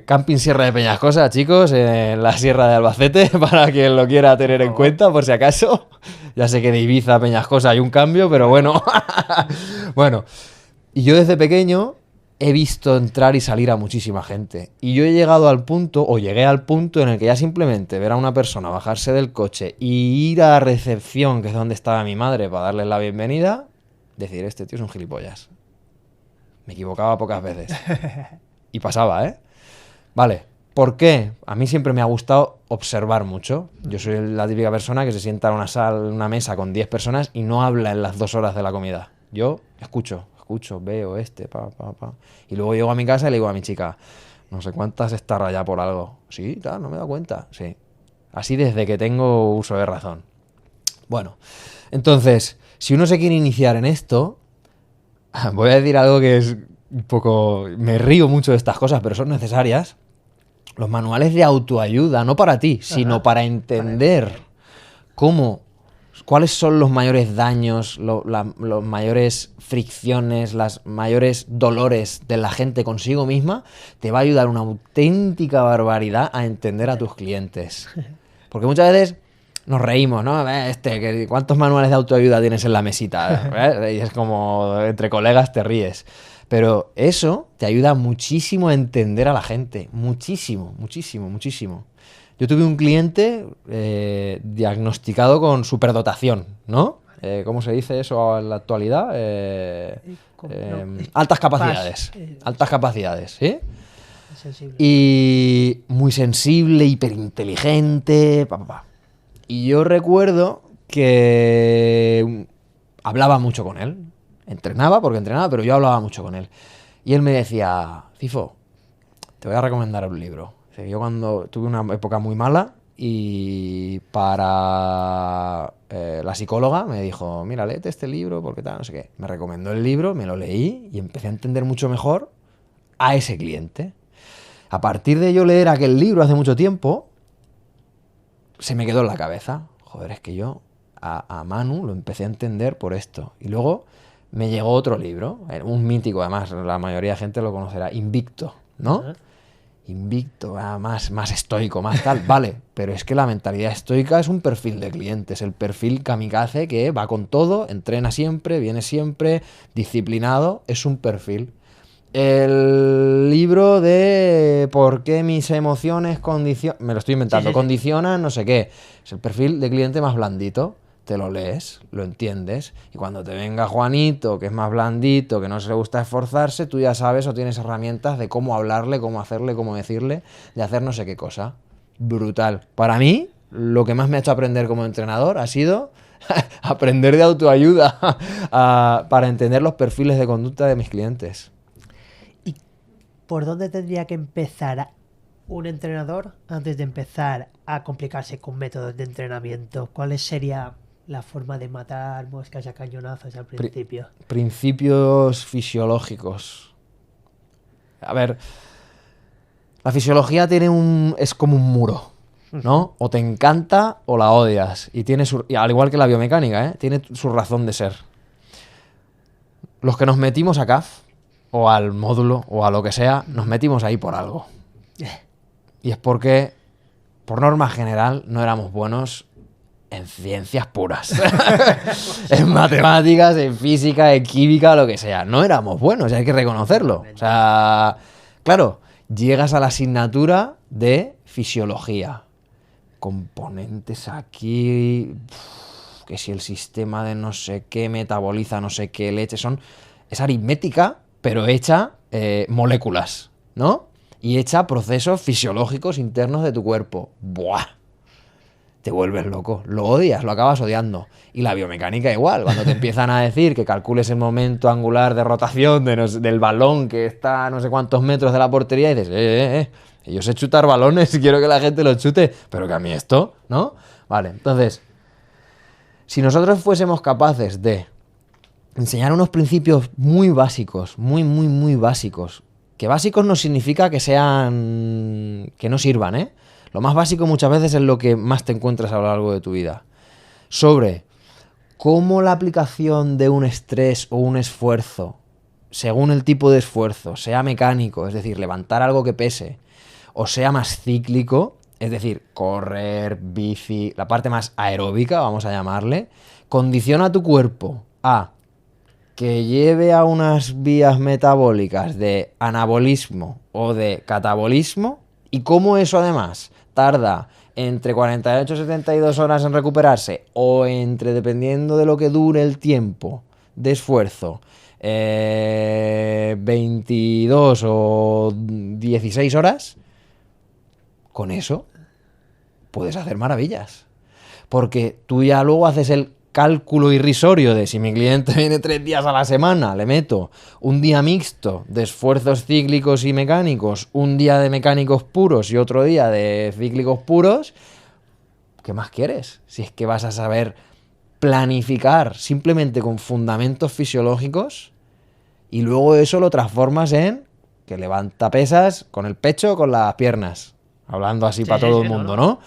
camping Sierra de Peñascosa, chicos, en la Sierra de Albacete, para quien lo quiera tener en cuenta, por si acaso. Ya sé que de Ibiza a Peñascosa hay un cambio, pero bueno. Bueno, y yo desde pequeño he visto entrar y salir a muchísima gente. Y yo he llegado al punto, o llegué al punto en el que ya simplemente ver a una persona bajarse del coche y ir a la recepción, que es donde estaba mi madre, para darle la bienvenida, decir, este tío es un gilipollas. Me equivocaba pocas veces. Y pasaba, ¿eh? Vale, ¿por qué? A mí siempre me ha gustado observar mucho. Yo soy la típica persona que se sienta en una mesa con 10 personas y no habla en las 2 horas de la comida. Yo escucho, veo pa. Y luego llego a mi casa y le digo a mi chica, no sé cuántas está rayada por algo. Sí, tal, no me he dado cuenta. Sí. Así desde que tengo uso de razón. Bueno, entonces, si uno se quiere iniciar en esto, voy a decir algo que es un poco... Me río mucho de estas cosas, pero son necesarias. Los manuales de autoayuda, no para ti, sino para entender cuáles son los mayores daños, los mayores fricciones, las mayores dolores de la gente consigo misma, te va a ayudar una auténtica barbaridad a entender a tus clientes. Porque muchas veces nos reímos, ¿no? ¿Cuántos manuales de autoayuda tienes en la mesita? Y es como, entre colegas te ríes. Pero eso te ayuda muchísimo a entender a la gente. Muchísimo. Yo tuve un cliente diagnosticado con superdotación, ¿no? ¿Cómo se dice eso en la actualidad? Altas capacidades. Altas capacidades, ¿sí? Sensible. Y muy sensible, hiperinteligente, Y yo recuerdo que hablaba mucho con él. Entrenaba porque entrenaba, pero yo hablaba mucho con él. Y él me decía, Cifo, te voy a recomendar un libro. Yo cuando tuve una época muy mala y para la psicóloga me dijo, mira, léete este libro porque tal, no sé qué. Me recomendó el libro, me lo leí y empecé a entender mucho mejor a ese cliente. A partir de yo leer aquel libro hace mucho tiempo, se me quedó en la cabeza. Joder, es que yo a Manu lo empecé a entender por esto. Y luego me llegó otro libro, un mítico además, la mayoría de gente lo conocerá, Invicto, ¿no? invicto, más estoico, más tal. Vale, pero es que la mentalidad estoica es un perfil de cliente, es el perfil kamikaze que va con todo, entrena siempre, viene siempre, disciplinado, es un perfil. El libro de por qué mis emociones condicionan, me lo estoy inventando, Sí. condicionan no sé qué, es el perfil de cliente más blandito. Te lo lees, lo entiendes, y cuando te venga Juanito, que es más blandito, que no se le gusta esforzarse, tú ya sabes o tienes herramientas de cómo hablarle, cómo hacerle, cómo decirle, de hacer no sé qué cosa. Brutal. Para mí, lo que más me ha hecho aprender como entrenador ha sido aprender de autoayuda para entender los perfiles de conducta de mis clientes. ¿Y por dónde tendría que empezar un entrenador antes de empezar a complicarse con métodos de entrenamiento? ¿Cuál sería la forma de matar moscas a cañonazos al principio? Principios fisiológicos. A ver, la fisiología es como un muro, ¿no? O te encanta o la odias. Y al igual que la biomecánica, ¿eh? Tiene su razón de ser. Los que nos metimos a CAF, o al módulo, o a lo que sea, nos metimos ahí por algo. Y es porque, por norma general, no éramos buenos en ciencias puras. En matemáticas, en física, en química, lo que sea. No éramos buenos, y hay que reconocerlo. O sea, claro, llegas a la asignatura de fisiología. Componentes aquí, que si el sistema de no sé qué metaboliza no sé qué leche, es aritmética, pero hecha moléculas, ¿no? Y hecha procesos fisiológicos internos de tu cuerpo. ¡Buah! Te vuelves loco, lo odias, lo acabas odiando. Y la biomecánica igual, cuando te empiezan a decir que calcules el momento angular de rotación del balón que está a no sé cuántos metros de la portería, y dices, yo sé chutar balones y quiero que la gente lo chute, pero que a mí esto, ¿no? Vale, entonces, si nosotros fuésemos capaces de enseñar unos principios muy básicos, muy básicos, que básicos no significa que no sirvan, ¿eh? Lo más básico muchas veces es lo que más te encuentras a lo largo de tu vida. Sobre cómo la aplicación de un estrés o un esfuerzo, según el tipo de esfuerzo, sea mecánico, es decir, levantar algo que pese, o sea más cíclico, es decir, correr, bici, la parte más aeróbica, vamos a llamarle, condiciona a tu cuerpo a que lleve a unas vías metabólicas de anabolismo o de catabolismo, y cómo eso además tarda entre 48 y 72 horas en recuperarse, o entre, dependiendo de lo que dure el tiempo de esfuerzo, 22 o 16 horas, con eso puedes hacer maravillas. Porque tú ya luego haces el cálculo irrisorio de si mi cliente viene 3 días a la semana, le meto un día mixto de esfuerzos cíclicos y mecánicos, un día de mecánicos puros y otro día de cíclicos puros. ¿Qué más quieres? Si es que vas a saber planificar simplemente con fundamentos fisiológicos, y luego eso lo transformas en que levanta pesas con el pecho o con las piernas, hablando así para todo el mundo, ¿no?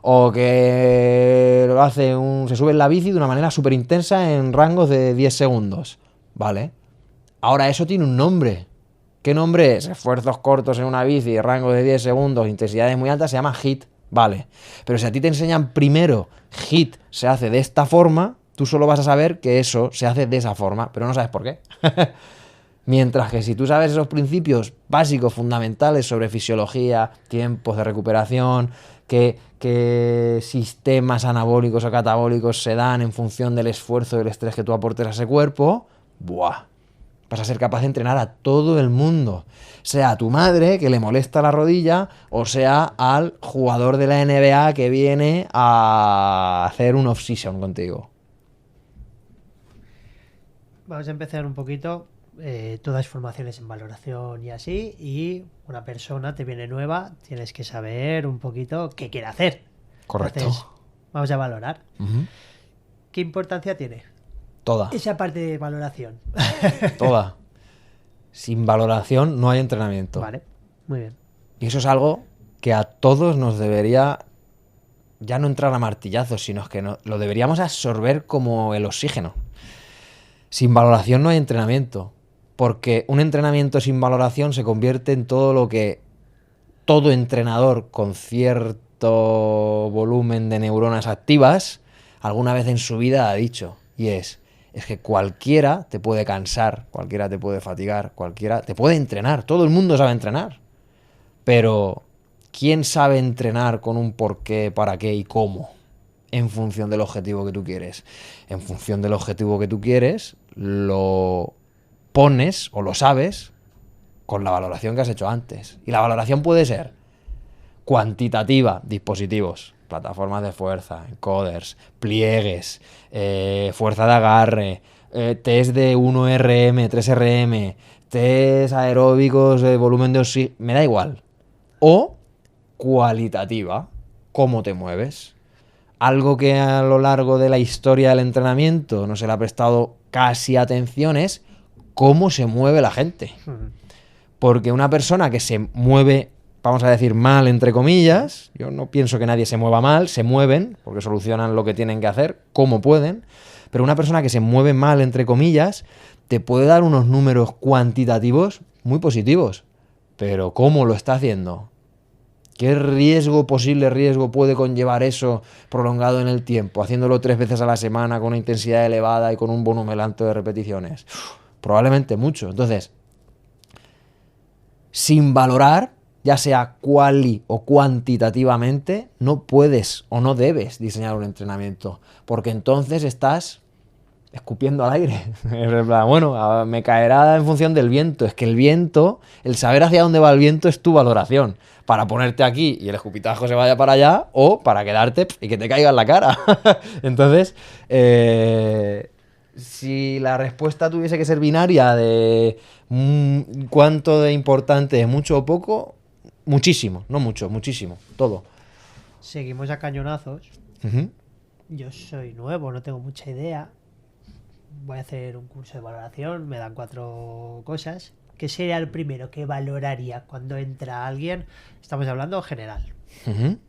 O que se sube en la bici de una manera súper intensa en rangos de 10 segundos. Vale. Ahora eso tiene un nombre. ¿Qué nombre es? Esfuerzos cortos en una bici, rango de 10 segundos, intensidades muy altas, se llama HIIT. Vale. Pero si a ti te enseñan primero HIIT se hace de esta forma, tú solo vas a saber que eso se hace de esa forma, pero no sabes por qué. Mientras que si tú sabes esos principios básicos, fundamentales sobre fisiología, tiempos de recuperación, qué sistemas anabólicos o catabólicos se dan en función del esfuerzo y del estrés que tú aportes a ese cuerpo, ¡buah! Vas a ser capaz de entrenar a todo el mundo. Sea a tu madre, que le molesta la rodilla, o sea al jugador de la NBA que viene a hacer un off-season contigo. Vamos a empezar un poquito. Todas formaciones en valoración y así, y una persona te viene nueva, tienes que saber un poquito qué quiere hacer. Correcto. Entonces, vamos a valorar. Uh-huh. ¿Qué importancia tiene Toda. esa parte de valoración? Toda. Sin valoración no hay entrenamiento. Vale, muy bien. Y eso es algo que a todos nos debería ya no entrar a martillazos, sino que lo deberíamos absorber como el oxígeno. Sin valoración no hay entrenamiento. Porque un entrenamiento sin valoración se convierte en todo lo que todo entrenador con cierto volumen de neuronas activas alguna vez en su vida ha dicho, y es que cualquiera te puede cansar, cualquiera te puede fatigar, cualquiera te puede entrenar, todo el mundo sabe entrenar, pero ¿quién sabe entrenar con un por qué, para qué y cómo? En función del objetivo que tú quieres. En función del objetivo que tú quieres, lo pones o lo sabes con la valoración que has hecho antes. Y la valoración puede ser cuantitativa, dispositivos, plataformas de fuerza, encoders, pliegues, fuerza de agarre, test de 1RM, 3RM, test aeróbicos de volumen de oxígeno, me da igual. O cualitativa, cómo te mueves. Algo que a lo largo de la historia del entrenamiento no se le ha prestado casi atención es cómo se mueve la gente. Porque una persona que se mueve, vamos a decir mal entre comillas, yo no pienso que nadie se mueva mal, se mueven porque solucionan lo que tienen que hacer, como pueden, pero una persona que se mueve mal entre comillas te puede dar unos números cuantitativos muy positivos, pero ¿cómo lo está haciendo? ¿Qué posible riesgo puede conllevar eso prolongado en el tiempo, haciéndolo 3 veces a la semana con una intensidad elevada y con un volumen alto de repeticiones? Probablemente mucho. Entonces, sin valorar, ya sea cuali o cuantitativamente, no puedes o no debes diseñar un entrenamiento, porque entonces estás escupiendo al aire. Bueno, me caerá en función del viento. Es que el viento, el saber hacia dónde va el viento es tu valoración. Para ponerte aquí y el escupitajo se vaya para allá, o para quedarte y que te caiga en la cara. Entonces, si la respuesta tuviese que ser binaria de cuánto de importante es mucho o poco, muchísimo, no mucho, muchísimo, todo. Seguimos a cañonazos. Uh-huh. Yo soy nuevo, no tengo mucha idea. Voy a hacer un curso de valoración, me dan 4 cosas. ¿Qué sería el primero que valoraría cuando entra alguien? Estamos hablando en general. Uh-huh.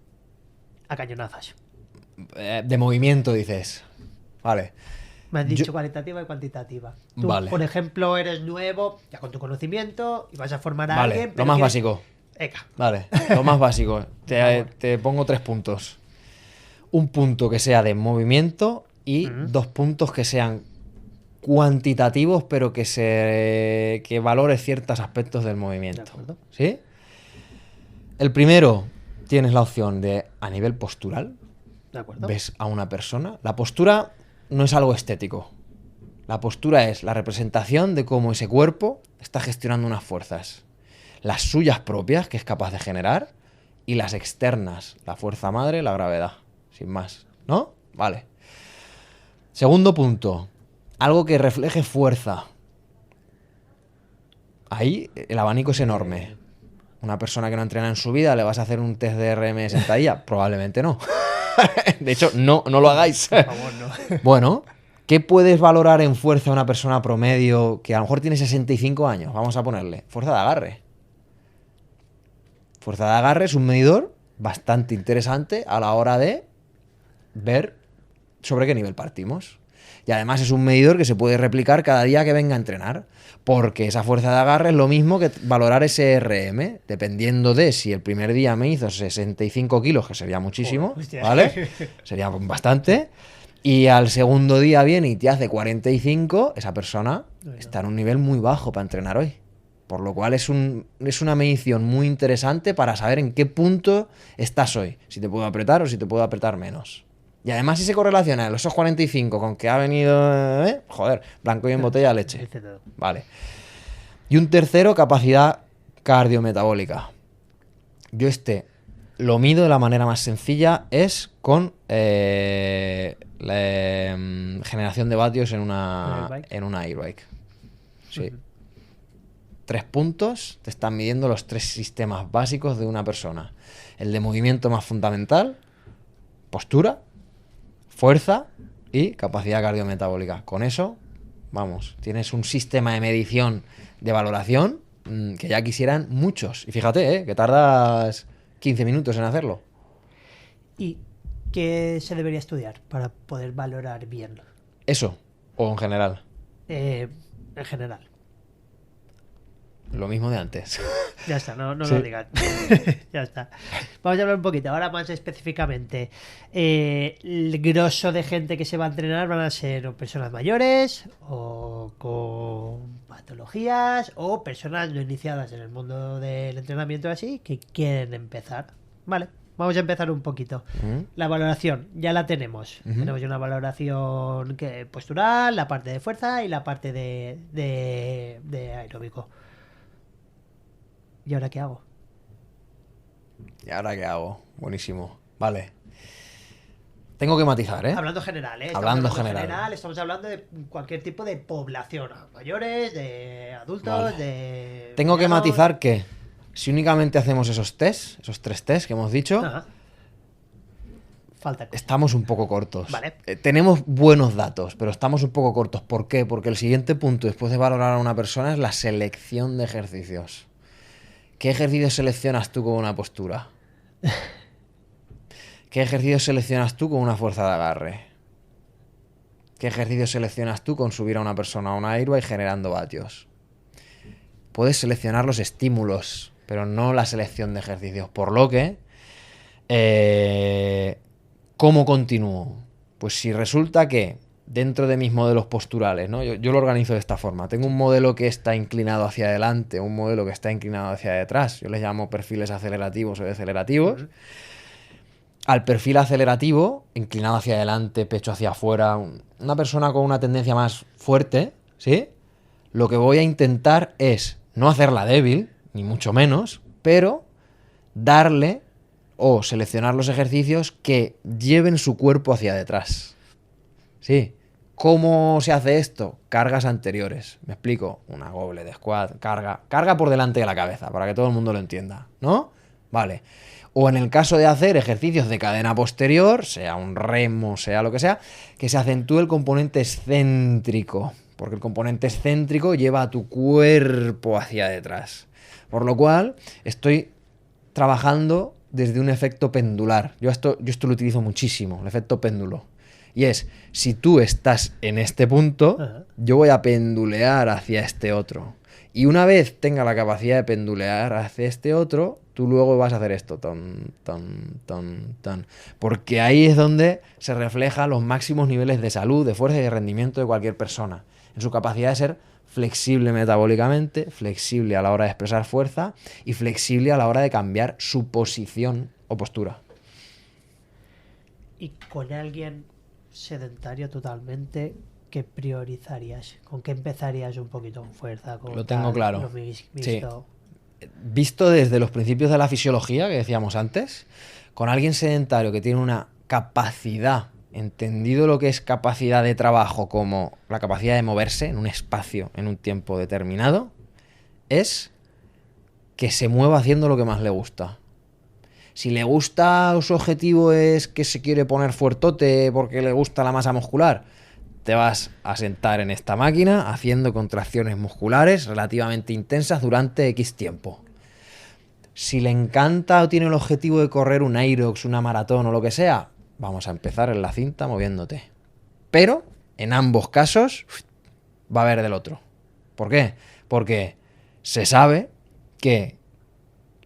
A cañonazos. De movimiento, dices. Vale. Me has dicho cualitativa y cuantitativa. Tú, vale. por ejemplo, eres nuevo, ya con tu conocimiento, y vas a formar a Vale, alguien. lo más básico. Venga. Vale, lo más básico. Te pongo 3 puntos. Un punto que sea de movimiento y 2 puntos que sean cuantitativos, pero que valore ciertos aspectos del movimiento. ¿Sí? El primero, tienes la opción de a nivel postural. De acuerdo. Ves a una persona. La postura no es algo estético. La postura es la representación de cómo ese cuerpo está gestionando unas fuerzas. Las suyas propias, que es capaz de generar, y las externas, la fuerza madre, la gravedad. Sin más. ¿No? Vale. Segundo punto. Algo que refleje fuerza. Ahí el abanico es enorme. Una persona que no entrena en su vida, ¿le vas a hacer un test de RM de sentadilla? Probablemente no. De hecho, no lo hagáis. Por favor, no. Bueno, ¿qué puedes valorar en fuerza a una persona promedio que a lo mejor tiene 65 años? Vamos a ponerle fuerza de agarre. Fuerza de agarre es un medidor bastante interesante a la hora de ver sobre qué nivel partimos. Y además es un medidor que se puede replicar cada día que venga a entrenar, porque esa fuerza de agarre es lo mismo que valorar ese RM, dependiendo de si el primer día me hizo 65 kilos, que sería muchísimo, hostia. ¿vale? Sería bastante. Y al segundo día viene y te hace 45, esa persona está en un nivel muy bajo para entrenar hoy. Por lo cual es una medición muy interesante para saber en qué punto estás hoy. Si te puedo apretar o si te puedo apretar menos. Y además si se correlaciona esos 45 con que ha venido, joder, blanco y en botella de leche. Vale. Y un tercero, capacidad cardiometabólica. Yo lo mido de la manera más sencilla, es con generación de vatios en una airbike. Sí. 3 puntos, te están midiendo los 3 sistemas básicos de una persona. El de movimiento más fundamental, postura, fuerza y capacidad cardiometabólica. Con eso, vamos, tienes un sistema de medición de valoración que ya quisieran muchos. Y fíjate, que tardas 15 minutos en hacerlo. ¿Y qué se debería estudiar para poder valorar bien? ¿Eso? ¿O en general? En general. Lo mismo de antes. Ya está, no Sí. lo digas. Ya está. Vamos a hablar un poquito, ahora más específicamente. El grosso de gente que se va a entrenar van a ser o personas mayores o con patologías o personas no iniciadas en el mundo del entrenamiento así que quieren empezar. Vale, vamos a empezar un poquito. La valoración, ya la tenemos. Tenemos ya una valoración postural, la parte de fuerza y la parte de aeróbico. ¿Y ahora qué hago? ¿Y ahora qué hago? Buenísimo. Vale. Tengo que matizar, ¿eh? Hablando general, ¿eh? Hablando general. Estamos hablando de cualquier tipo de población. Mayores, de adultos, Vale. de... Tengo que ancianos. matizar que si únicamente hacemos esos test, esos 3 test que hemos dicho, Ajá. Falta cosa. estamos un poco cortos. Vale. Tenemos buenos datos, pero estamos un poco cortos. ¿Por qué? Porque el siguiente punto después de valorar a una persona es la selección de ejercicios. ¿Qué ejercicios seleccionas tú con una postura? ¿Qué ejercicios seleccionas tú con una fuerza de agarre? ¿Qué ejercicios seleccionas tú con subir a una persona a una airbag y generando vatios? Puedes seleccionar los estímulos, pero no la selección de ejercicios. Por lo que, ¿cómo continúo? Pues si resulta que dentro de mis modelos posturales, ¿no? Yo lo organizo de esta forma. Tengo un modelo que está inclinado hacia adelante, un modelo que está inclinado hacia detrás. Yo les llamo perfiles acelerativos o decelerativos. Al perfil acelerativo, inclinado hacia adelante, pecho hacia afuera, una persona con una tendencia más fuerte, ¿sí? Lo que voy a intentar es no hacerla débil, ni mucho menos, pero darle o seleccionar los ejercicios que lleven su cuerpo hacia detrás. Sí. ¿Cómo se hace esto? Cargas anteriores. Me explico. Una goblet, squat, carga por delante de la cabeza, para que todo el mundo lo entienda, ¿no? Vale. O en el caso de hacer ejercicios de cadena posterior, sea un remo, sea lo que sea, que se acentúe el componente excéntrico, porque el componente excéntrico lleva a tu cuerpo hacia detrás. Por lo cual, estoy trabajando desde un efecto pendular. Yo esto lo utilizo muchísimo, el efecto péndulo. Y es, si tú estás en este punto, Ajá. yo voy a pendulear hacia este otro. Y una vez tenga la capacidad de pendulear hacia este otro, tú luego vas a hacer esto, ton, ton, ton, ton. Porque ahí es donde se reflejan los máximos niveles de salud, de fuerza y de rendimiento de cualquier persona. En su capacidad de ser flexible metabólicamente, flexible a la hora de expresar fuerza y flexible a la hora de cambiar su posición o postura. Y con alguien sedentario totalmente, ¿qué priorizarías? ¿Con qué empezarías un poquito? ¿Con fuerza? Con Lo tengo claro. lo mixto? Visto desde los principios de la fisiología que decíamos antes, con alguien sedentario que tiene una capacidad, entendido lo que es capacidad de trabajo como la capacidad de moverse en un espacio, en un tiempo determinado, es que se mueva haciendo lo que más le gusta. Si le gusta, su objetivo es que se quiere poner fuertote porque le gusta la masa muscular, te vas a sentar en esta máquina haciendo contracciones musculares relativamente intensas durante X tiempo. Si le encanta o tiene el objetivo de correr un Aerox, una maratón o lo que sea, vamos a empezar en la cinta moviéndote. Pero en ambos casos va a haber del otro. ¿Por qué? Porque se sabe que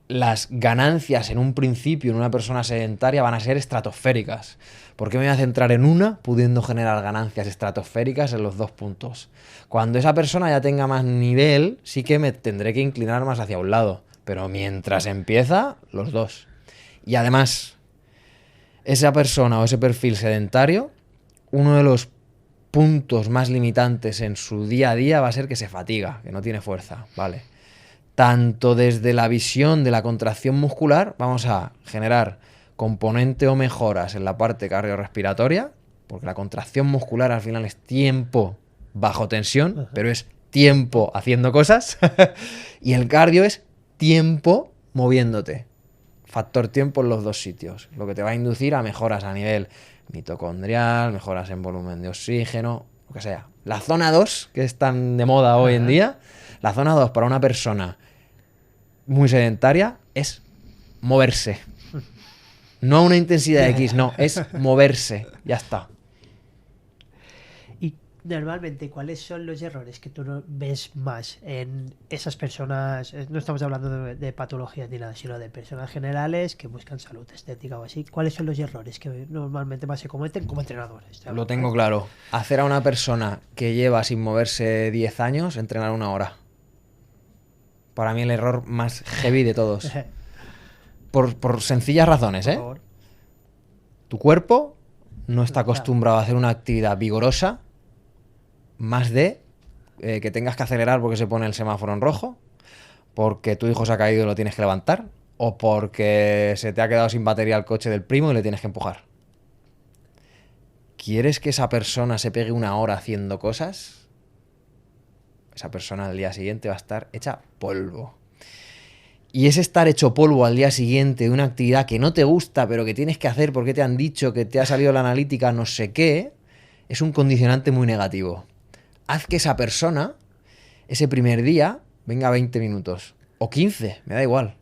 las ganancias en un principio en una persona sedentaria van a ser estratosféricas. ¿Por qué me voy a centrar en una pudiendo generar ganancias estratosféricas en los dos puntos? Cuando esa persona ya tenga más nivel, sí que me tendré que inclinar más hacia un lado. Pero mientras empieza, los dos. Y además, esa persona o ese perfil sedentario, uno de los puntos más limitantes en su día a día va a ser que se fatiga, que no tiene fuerza, ¿vale? Tanto desde la visión de la contracción muscular, vamos a generar componente o mejoras en la parte cardiorrespiratoria, porque la contracción muscular al final es tiempo bajo tensión, Ajá. pero es tiempo haciendo cosas, y el cardio es tiempo moviéndote. Factor tiempo en los dos sitios, lo que te va a inducir a mejoras a nivel mitocondrial, mejoras en volumen de oxígeno, lo que sea. La zona 2, que es tan de moda hoy en día, la zona 2 para una persona muy sedentaria es moverse. No a una intensidad X, no, es moverse. Ya está. ¿Y normalmente, ¿cuáles son los errores que tú ves más en esas personas? No estamos hablando de patologías ni nada, sino de personas generales que buscan salud estética o así. ¿Cuáles son los errores que normalmente más se cometen como entrenadores? Lo tengo claro. Hacer a una persona que lleva sin moverse 10 años entrenar 1 hora. Para mí el error más heavy de todos. Por sencillas razones, Por ¿eh? favor. Tu cuerpo no está acostumbrado a hacer una actividad vigorosa más de que tengas que acelerar porque se pone el semáforo en rojo, porque tu hijo se ha caído y lo tienes que levantar, o porque se te ha quedado sin batería el coche del primo y le tienes que empujar. ¿Quieres que esa persona se pegue 1 hora haciendo cosas? Esa persona al día siguiente va a estar hecha polvo. Y ese estar hecho polvo al día siguiente de una actividad que no te gusta, pero que tienes que hacer porque te han dicho que te ha salido la analítica no sé qué, es un condicionante muy negativo. Haz que esa persona, ese primer día, venga 20 minutos. O 15, me da igual.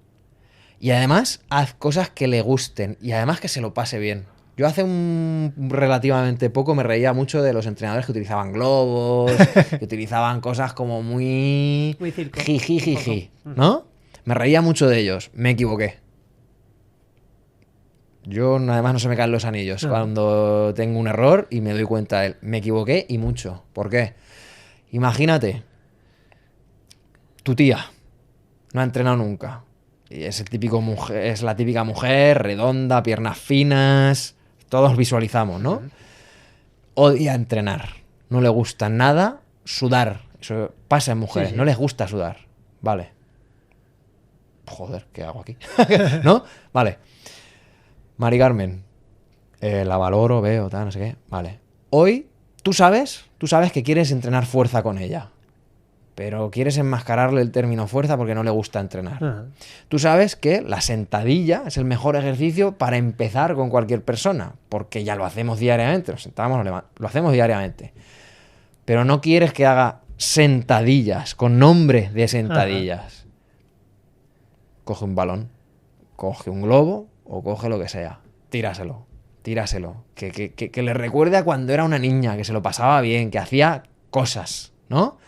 Y además, haz cosas que le gusten. Y además que se lo pase bien. Yo hace relativamente poco me reía mucho de los entrenadores que utilizaban globos, que utilizaban cosas como muy... Muy circo. Jiji, ¿no? Me reía mucho de ellos. Me equivoqué. Yo además no se me caen los anillos cuando tengo un error y me doy cuenta de él. Me equivoqué y mucho. ¿Por qué? Imagínate, tu tía no ha entrenado nunca. Y es la típica mujer, redonda, piernas finas. Todos visualizamos, ¿no? Odia entrenar. No le gusta nada sudar. Eso pasa en mujeres. Sí. No les gusta sudar. Vale. Joder, ¿qué hago aquí? ¿No? Vale. Mari Carmen, la valoro, veo, tal, no sé qué. Vale. Hoy, tú sabes que quieres entrenar fuerza con ella. Pero quieres enmascararle el término fuerza porque no le gusta entrenar. Ajá. Tú sabes que la sentadilla es el mejor ejercicio para empezar con cualquier persona. Porque ya lo hacemos diariamente. Nos sentamos, lo hacemos diariamente. Pero no quieres que haga sentadillas, con nombre de sentadillas. Ajá. Coge un balón, coge un globo o coge lo que sea. Tíraselo. Que le recuerde a cuando era una niña, que se lo pasaba bien, que hacía cosas, ¿no?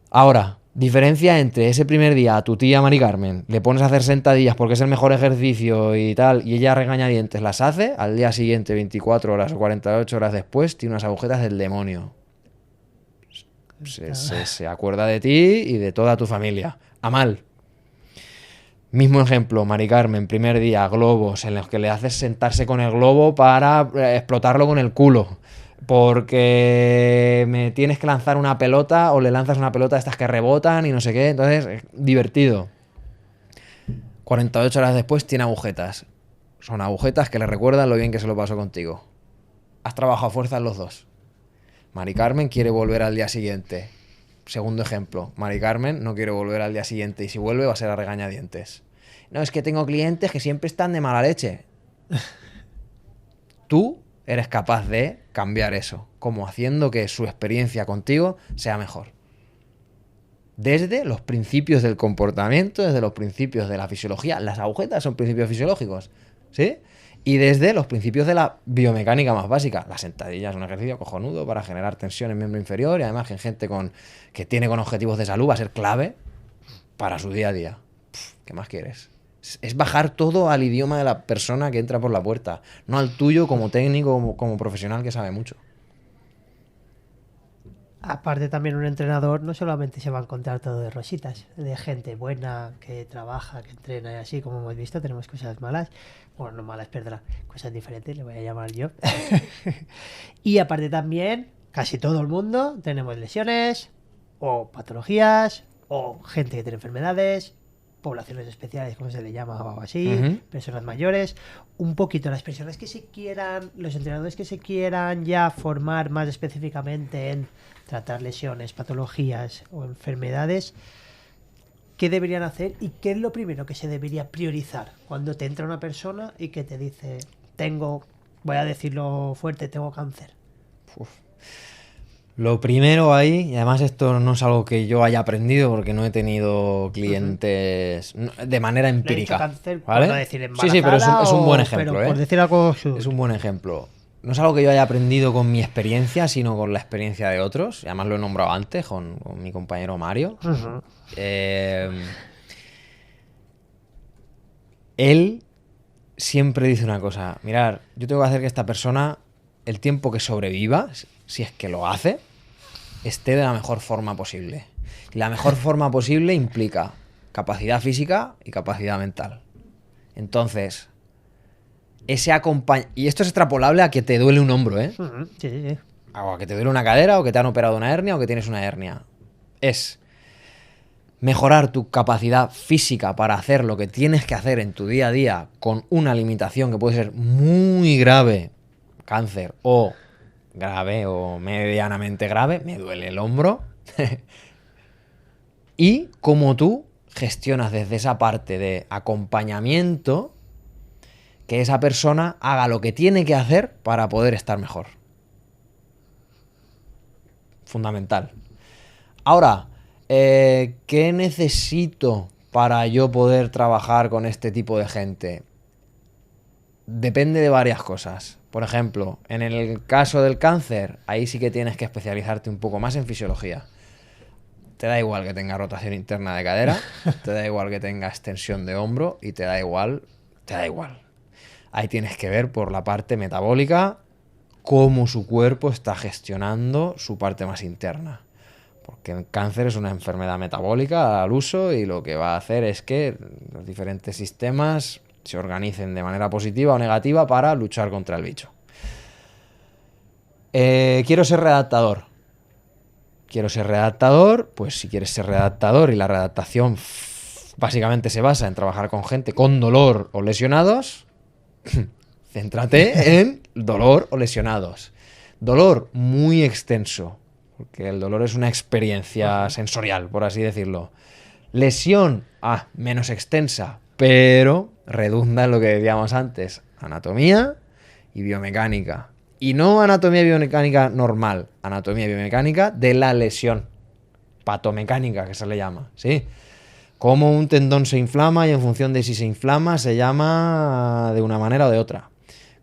Ahora, diferencia entre ese primer día a tu tía Mari Carmen, le pones a hacer sentadillas porque es el mejor ejercicio y tal, y ella regañadientes las hace, al día siguiente, 24 horas o 48 horas después, tiene unas agujetas del demonio. Se acuerda de ti y de toda tu familia. A mal. Mismo ejemplo, Mari Carmen, primer día, globos, en los que le haces sentarse con el globo para explotarlo con el culo. Porque me tienes que lanzar una pelota o le lanzas una pelota de estas que rebotan y no sé qué. Entonces, divertido. 48 horas después tiene agujetas. Son agujetas que le recuerdan lo bien que se lo pasó contigo. Has trabajado a fuerza en los dos. Mari Carmen quiere volver al día siguiente. Segundo ejemplo, Mari Carmen no quiere volver al día siguiente y si vuelve va a ser a regañadientes. No, es que tengo clientes que siempre están de mala leche. Tú eres capaz de cambiar eso, como haciendo que su experiencia contigo sea mejor. Desde los principios del comportamiento, desde los principios de la fisiología. Las agujetas son principios fisiológicos, ¿sí? Y desde los principios de la biomecánica más básica. La sentadilla es un ejercicio cojonudo para generar tensión en miembro inferior y además que en gente que tiene con objetivos de salud va a ser clave para su día a día. ¿Qué más quieres? Es bajar todo al idioma de la persona que entra por la puerta, no al tuyo como técnico, como profesional que sabe mucho. Aparte también un entrenador no solamente se va a encontrar todo de rositas, de gente buena que trabaja, que entrena y así, como hemos visto, tenemos cosas malas, bueno, no malas, perdona, cosas diferentes, le voy a llamar yo. Y aparte también, casi todo el mundo tenemos lesiones, o patologías, o gente que tiene enfermedades, poblaciones especiales, como se le llama o algo así, personas mayores, un poquito las personas que se quieran, los entrenadores que se quieran ya formar más específicamente en tratar lesiones, patologías o enfermedades, ¿qué deberían hacer y qué es lo primero que se debería priorizar cuando te entra una persona y que te dice, voy a decirlo fuerte, tengo cáncer? Uf. Lo primero ahí, y además esto no es algo que yo haya aprendido porque no he tenido clientes de manera empírica. Cáncer, ¿vale? por no decir sí, pero es un buen ejemplo. Pero por decir algo... Es un buen ejemplo. no es algo que yo haya aprendido con mi experiencia, sino con la experiencia de otros. Y además lo he nombrado antes con mi compañero Mario. Él siempre dice una cosa. Mirar, yo tengo que hacer que esta persona, el tiempo que sobreviva, si es que lo hace, esté de la mejor forma posible. Y la mejor forma posible implica capacidad física y capacidad mental. Entonces, ese y esto es extrapolable a que te duele un hombro, ¿eh? Sí, sí, sí. O a que te duele una cadera, o que te han operado una hernia, o que tienes una hernia. Es mejorar tu capacidad física para hacer lo que tienes que hacer en tu día a día con una limitación que puede ser muy grave, cáncer, o grave o medianamente grave, me duele el hombro. Y cómo tú gestionas desde esa parte de acompañamiento que esa persona haga lo que tiene que hacer para poder estar mejor. Fundamental. Ahora, ¿qué necesito para yo poder trabajar con este tipo de gente? Depende de varias cosas. Por ejemplo, en el caso del cáncer, ahí sí que tienes que especializarte un poco más en fisiología. Te da igual que tenga rotación interna de cadera, te da igual que tenga extensión de hombro y te da igual. Ahí tienes que ver por la parte metabólica cómo su cuerpo está gestionando su parte más interna. Porque el cáncer es una enfermedad metabólica al uso y lo que va a hacer es que los diferentes sistemas se organicen de manera positiva o negativa para luchar contra el bicho. Quiero ser redactador. Pues si quieres ser redactador y la redactación básicamente se basa en trabajar con gente con dolor o lesionados, céntrate en dolor o lesionados. Dolor muy extenso, porque el dolor es una experiencia sensorial, por así decirlo. Lesión, menos extensa, pero redunda en lo que decíamos antes, anatomía y biomecánica. Y no anatomía y biomecánica normal, anatomía y biomecánica de la lesión, patomecánica que se le llama, ¿sí? Cómo un tendón se inflama y en función de si se inflama se llama de una manera o de otra.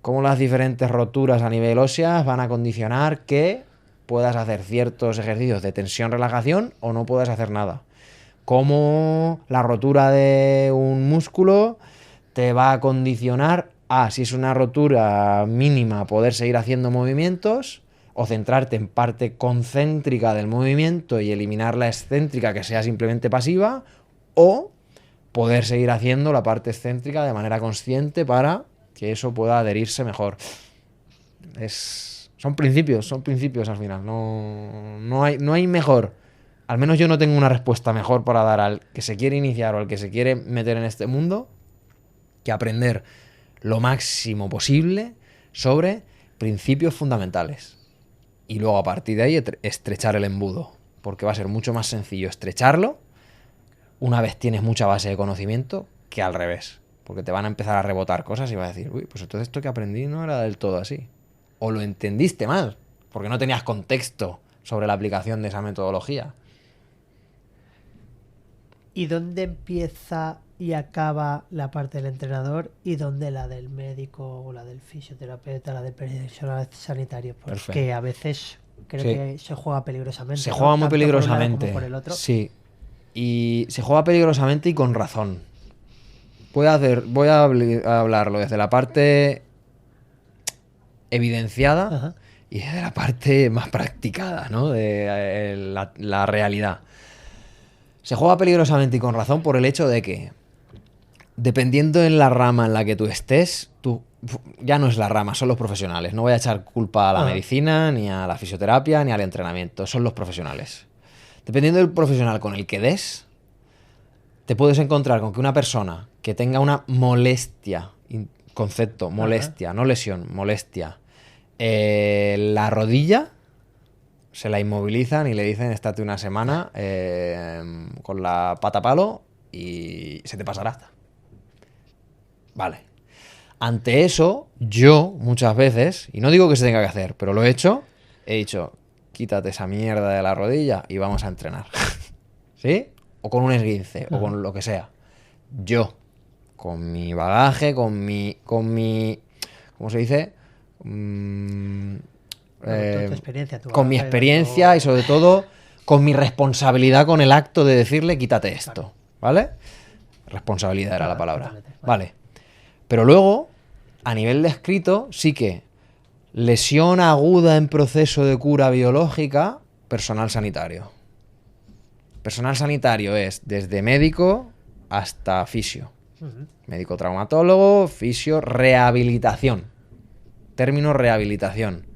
Cómo las diferentes roturas a nivel ósea van a condicionar que puedas hacer ciertos ejercicios de tensión-relajación o no puedas hacer nada. Cómo la rotura de un músculo te va a condicionar si es una rotura mínima, poder seguir haciendo movimientos o centrarte en parte concéntrica del movimiento y eliminar la excéntrica que sea simplemente pasiva, o poder seguir haciendo la parte excéntrica de manera consciente para que eso pueda adherirse mejor. Son principios al final. No hay mejor. Al menos yo no tengo una respuesta mejor para dar al que se quiere iniciar o al que se quiere meter en este mundo que aprender lo máximo posible sobre principios fundamentales. Y luego a partir de ahí estrechar el embudo. Porque va a ser mucho más sencillo estrecharlo una vez tienes mucha base de conocimiento que al revés. Porque te van a empezar a rebotar cosas y vas a decir, uy, pues entonces esto que aprendí no era del todo así. O lo entendiste mal, porque no tenías contexto sobre la aplicación de esa metodología. ¿Y dónde empieza y acaba la parte del entrenador y dónde la del médico o la del fisioterapeuta, la del personal sanitario? Porque perfecto. A veces creo que se juega peligrosamente. Se juega muy peligrosamente. Por el otro. Sí. Y se juega peligrosamente y con razón. Voy a hablarlo desde la parte evidenciada y desde la parte más practicada, ¿no? De la realidad. Se juega peligrosamente y con razón por el hecho de que, dependiendo en la rama en la que tú estés, ya no es la rama, son los profesionales. No voy a echar culpa a la medicina, ni a la fisioterapia, ni al entrenamiento. Son los profesionales. Dependiendo del profesional con el que des, te puedes encontrar con que una persona que tenga una molestia, concepto, molestia, no lesión, molestia, la rodilla, se la inmovilizan y le dicen estate una semana con la pata a palo y se te pasará. Vale. Ante eso, yo muchas veces, y no digo que se tenga que hacer, pero lo he hecho, he dicho, quítate esa mierda de la rodilla y vamos a entrenar. ¿Sí? O con un esguince, o con lo que sea. Yo, con mi bagaje, con mi ¿cómo se dice? Tu experiencia, tu bagaje, con mi experiencia y sobre todo con mi responsabilidad con el acto de decirle quítate esto, ¿vale? Responsabilidad era la palabra. Totalmente, Vale. Pero luego, a nivel de escrito, sí que lesión aguda en proceso de cura biológica, personal sanitario. Personal sanitario es desde médico hasta fisio. Ujú. Médico traumatólogo, fisio, rehabilitación. Término rehabilitación.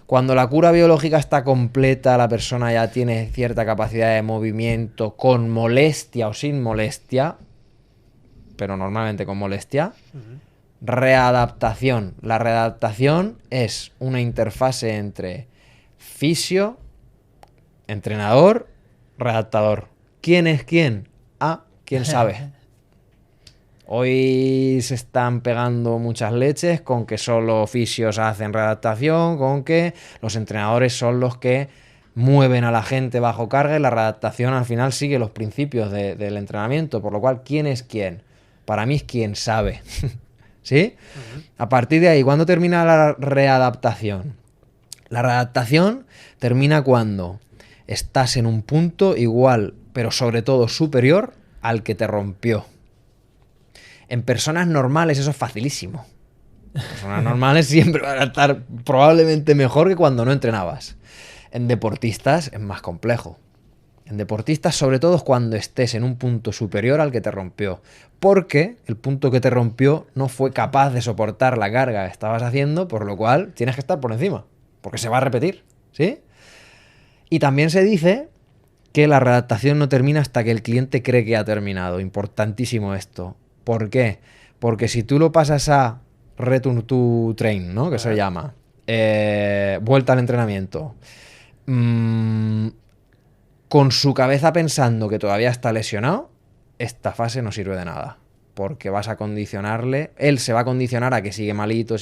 Cuando la cura biológica está completa, la persona ya tiene cierta capacidad de movimiento con molestia o sin molestia, pero normalmente con molestia. Ujú. Readaptación. La readaptación es una interfase entre fisio, entrenador, readaptador. ¿Quién es quién? Ah, quién sabe. Hoy se están pegando muchas leches con que solo fisios hacen readaptación, con que los entrenadores son los que mueven a la gente bajo carga y la readaptación al final sigue los principios del entrenamiento, por lo cual, ¿quién es quién? Para mí es quien sabe. ¿Sí? A partir de ahí, ¿cuándo termina la readaptación? La readaptación termina cuando estás en un punto igual, pero sobre todo superior al que te rompió. En personas normales eso es facilísimo. Personas normales siempre van a estar probablemente mejor que cuando no entrenabas. En deportistas es más complejo. En deportistas sobre todo es cuando estés en un punto superior al que te rompió. Porque el punto que te rompió no fue capaz de soportar la carga que estabas haciendo, por lo cual tienes que estar por encima. Porque se va a repetir, ¿sí? Y también se dice que la readaptación no termina hasta que el cliente cree que ha terminado. Importantísimo esto. ¿Por qué? Porque si tú lo pasas a return to train, ¿no? Que se llama. Vuelta al entrenamiento. Con su cabeza pensando que todavía está lesionado, esta fase no sirve de nada. Porque vas a condicionarle, él se va a condicionar a que sigue malito,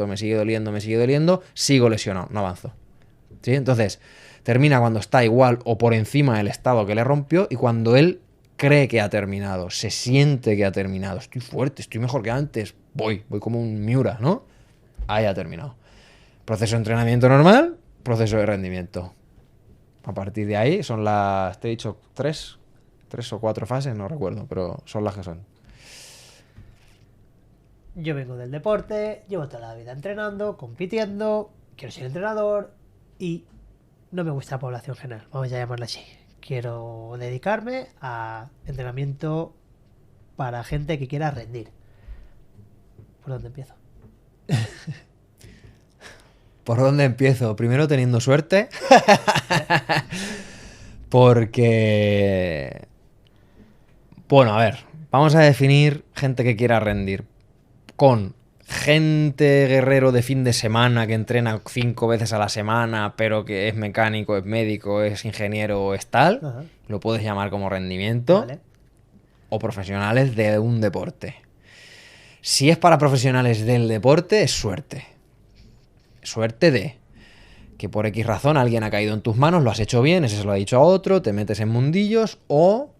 me sigue doliendo, sigo lesionado, no avanzo. ¿Sí? Entonces, termina cuando está igual o por encima del estado que le rompió y cuando él cree que ha terminado, se siente que ha terminado. Estoy fuerte, estoy mejor que antes, voy como un Miura, ¿no? Ahí ha terminado. Proceso de entrenamiento normal, proceso de rendimiento. A partir de ahí son las, te he dicho, tres o cuatro fases, no recuerdo, pero son las que son. Yo vengo del deporte, llevo toda la vida entrenando, compitiendo, quiero ser entrenador y no me gusta la población general, vamos a llamarla así. Quiero dedicarme a entrenamiento para gente que quiera rendir. ¿Por dónde empiezo? ¿Por dónde empiezo? Primero teniendo suerte. Porque... Bueno, a ver, vamos a definir gente que quiera rendir. Con gente guerrero de fin de semana que entrena 5 veces a la semana, pero que es mecánico, es médico, es ingeniero o es tal. Ajá. Lo puedes llamar como rendimiento. Vale. O profesionales de un deporte. Si es para profesionales del deporte, es suerte. Suerte de que por X razón alguien ha caído en tus manos, lo has hecho bien, ese se lo ha dicho a otro, te metes en mundillos o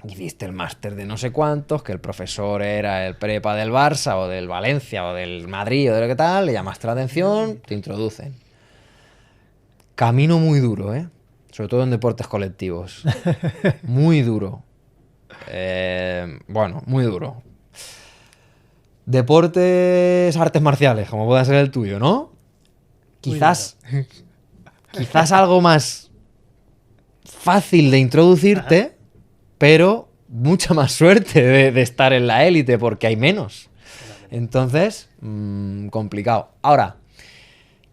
hiciste el máster de no sé cuántos, que el profesor era el prepa del Barça o del Valencia o del Madrid o de lo que tal, le llamaste la atención, te introducen. Camino muy duro, ¿eh? Sobre todo en deportes colectivos. Muy duro. Bueno, muy duro. Deportes, artes marciales, como pueda ser el tuyo, ¿no? Quizás algo más fácil de introducirte, pero mucha más suerte de estar en la élite porque hay menos. Entonces, complicado. Ahora,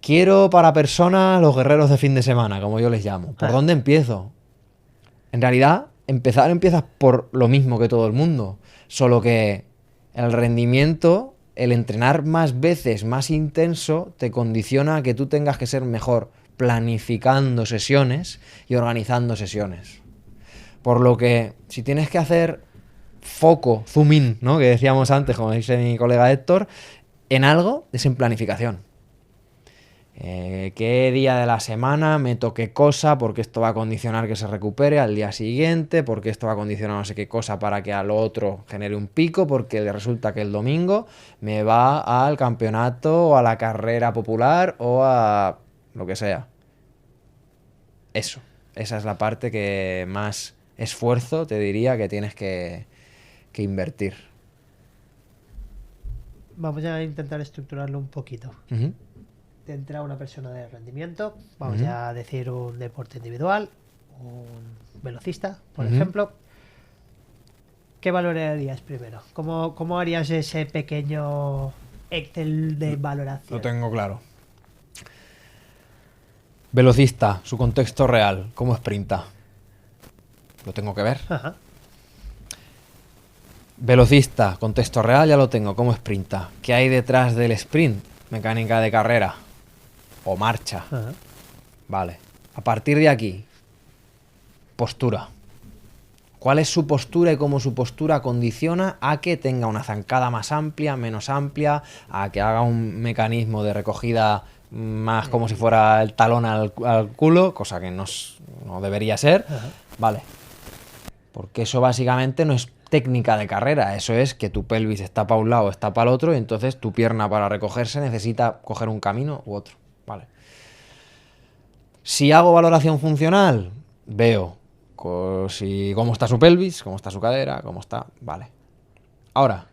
quiero para personas los guerreros de fin de semana, como yo les llamo. ¿Por dónde empiezo? En realidad, empiezas por lo mismo que todo el mundo, solo que el rendimiento, el entrenar más veces, más intenso, te condiciona a que tú tengas que ser mejor planificando sesiones y organizando sesiones. Por lo que, si tienes que hacer foco, zoom in, ¿no? Que decíamos antes, como dice mi colega Héctor, en algo es en planificación. qué día de la semana meto qué cosa, porque esto va a condicionar que se recupere al día siguiente, porque esto va a condicionar no sé qué cosa para que al otro genere un pico, porque resulta que el domingo me va al campeonato o a la carrera popular o a lo que sea. Esa es la parte que más esfuerzo te diría que tienes que invertir. Vamos a intentar estructurarlo un poquito. Ujú. Te entra una persona de rendimiento, vamos Ujú. a decir un deporte individual, un velocista, por Ujú. ejemplo. ¿Qué valorarías primero? ¿Cómo harías ese pequeño Excel de valoración? Lo tengo claro. Velocista, su contexto real, cómo sprinta. Lo tengo que ver. Ajá. Velocista, contexto real, ya lo tengo, cómo sprinta. ¿Qué hay detrás del sprint? Mecánica de carrera o marcha. Ajá. Vale. A partir de aquí, postura. ¿Cuál es su postura y cómo su postura condiciona a que tenga una zancada más amplia, menos amplia, a que haga un mecanismo de recogida más como si fuera el talón al culo, cosa que no debería ser? Ajá. Vale. Porque eso básicamente no es técnica de carrera, eso es que tu pelvis está para un lado, está para el otro, y entonces tu pierna para recogerse necesita coger un camino u otro. Vale. Si hago valoración funcional, veo cómo está su pelvis, cómo está su cadera, cómo está... Vale. Ahora,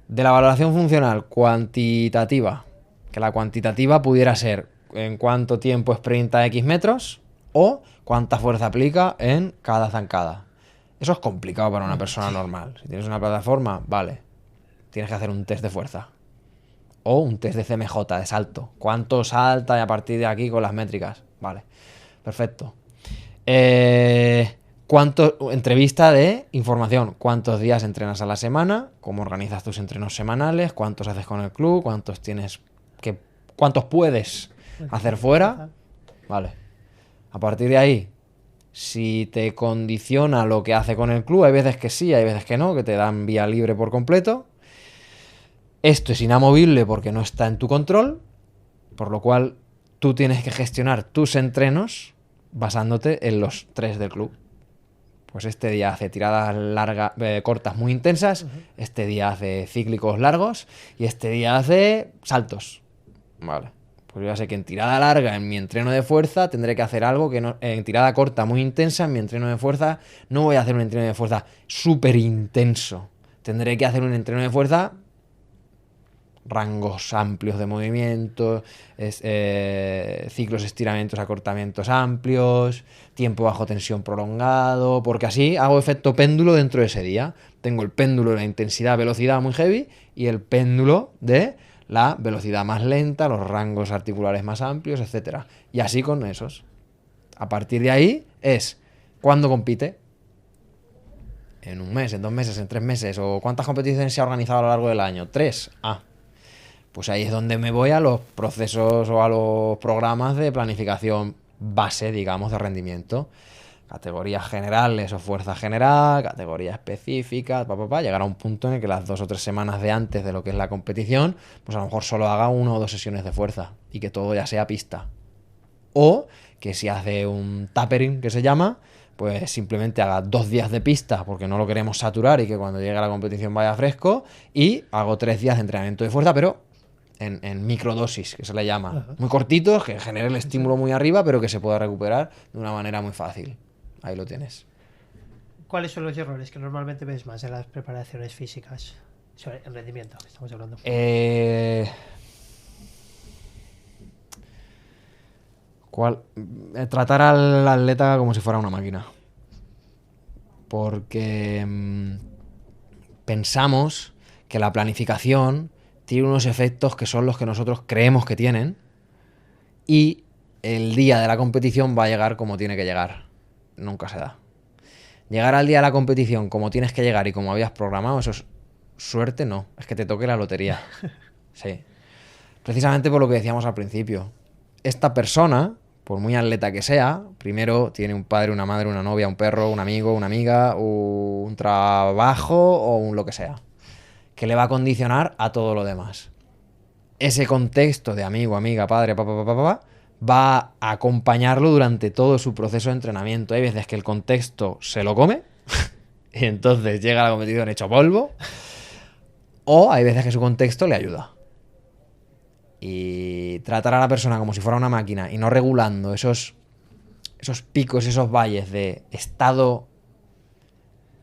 de la valoración funcional cuantitativa, que la cuantitativa pudiera ser en cuánto tiempo sprinta X metros o cuánta fuerza aplica en cada zancada. Eso es complicado para una persona normal. Si tienes una plataforma, vale, tienes que hacer un test de fuerza. O un test de CMJ, de salto. ¿Cuánto salta y a partir de aquí con las métricas? Vale, perfecto. Entrevista de información. ¿Cuántos días entrenas a la semana? ¿Cómo organizas tus entrenos semanales? ¿Cuántos haces con el club? ¿Cuántos puedes hacer fuera? Vale. A partir de ahí, si te condiciona lo que hace con el club, hay veces que sí, hay veces que no, que te dan vía libre por completo. Esto es inamovible porque no está en tu control, por lo cual tú tienes que gestionar tus entrenos basándote en los 3 del club. Pues este día hace tiradas cortas muy intensas, este día hace cíclicos largos y este día hace saltos. Vale. Pues yo ya sé que en tirada larga, en mi entreno de fuerza, tendré que hacer algo que no, en tirada corta muy intensa, en mi entreno de fuerza, no voy a hacer un entreno de fuerza súper intenso. Tendré que hacer un entreno de fuerza, rangos amplios de movimiento, ciclos, estiramientos, acortamientos amplios, tiempo bajo tensión prolongado, porque así hago efecto péndulo dentro de ese día. Tengo el péndulo de la intensidad-velocidad muy heavy y el péndulo de la velocidad más lenta, los rangos articulares más amplios, etcétera. Y así con esos. A partir de ahí es ¿cuándo compite? ¿En un mes, en 2 meses, en 3 meses? ¿O cuántas competiciones se ha organizado a lo largo del año? 3. Pues ahí es donde me voy a los procesos o a los programas de planificación base, digamos, de rendimiento. Categorías generales o fuerza general, categorías específicas, llegar a un punto en el que las 2 o 3 semanas de antes de lo que es la competición, pues a lo mejor solo haga 1 o 2 sesiones de fuerza y que todo ya sea pista. O que si hace un tapering, que se llama, pues simplemente haga 2 días de pista porque no lo queremos saturar y que cuando llegue a la competición vaya fresco, y hago 3 días de entrenamiento de fuerza, pero en microdosis, que se le llama. Ajá. Muy cortitos, que genere el estímulo muy arriba, pero que se pueda recuperar de una manera muy fácil. Ahí lo tienes. ¿Cuáles son los errores que normalmente ves más en las preparaciones físicas? Sobre el rendimiento, que estamos hablando. Tratar al atleta como si fuera una máquina. Porque pensamos que la planificación tiene unos efectos que son los que nosotros creemos que tienen, y el día de la competición va a llegar como tiene que llegar. Nunca se da. Llegar al día de la competición como tienes que llegar y como habías programado, eso es suerte, no. Es que te toque la lotería. Sí. Precisamente por lo que decíamos al principio. Esta persona, por muy atleta que sea, primero tiene un padre, una madre, una novia, un perro, un amigo, una amiga, un trabajo o un lo que sea, que le va a condicionar a todo lo demás. ese contexto de amigo, amiga, padre, papá, papá, papá, va a acompañarlo durante todo su proceso de entrenamiento. Hay veces que el contexto se lo come y entonces llega a la competición hecho polvo, o hay veces que su contexto le ayuda. Y tratar a la persona como si fuera una máquina y no regulando esos picos, esos valles de estado,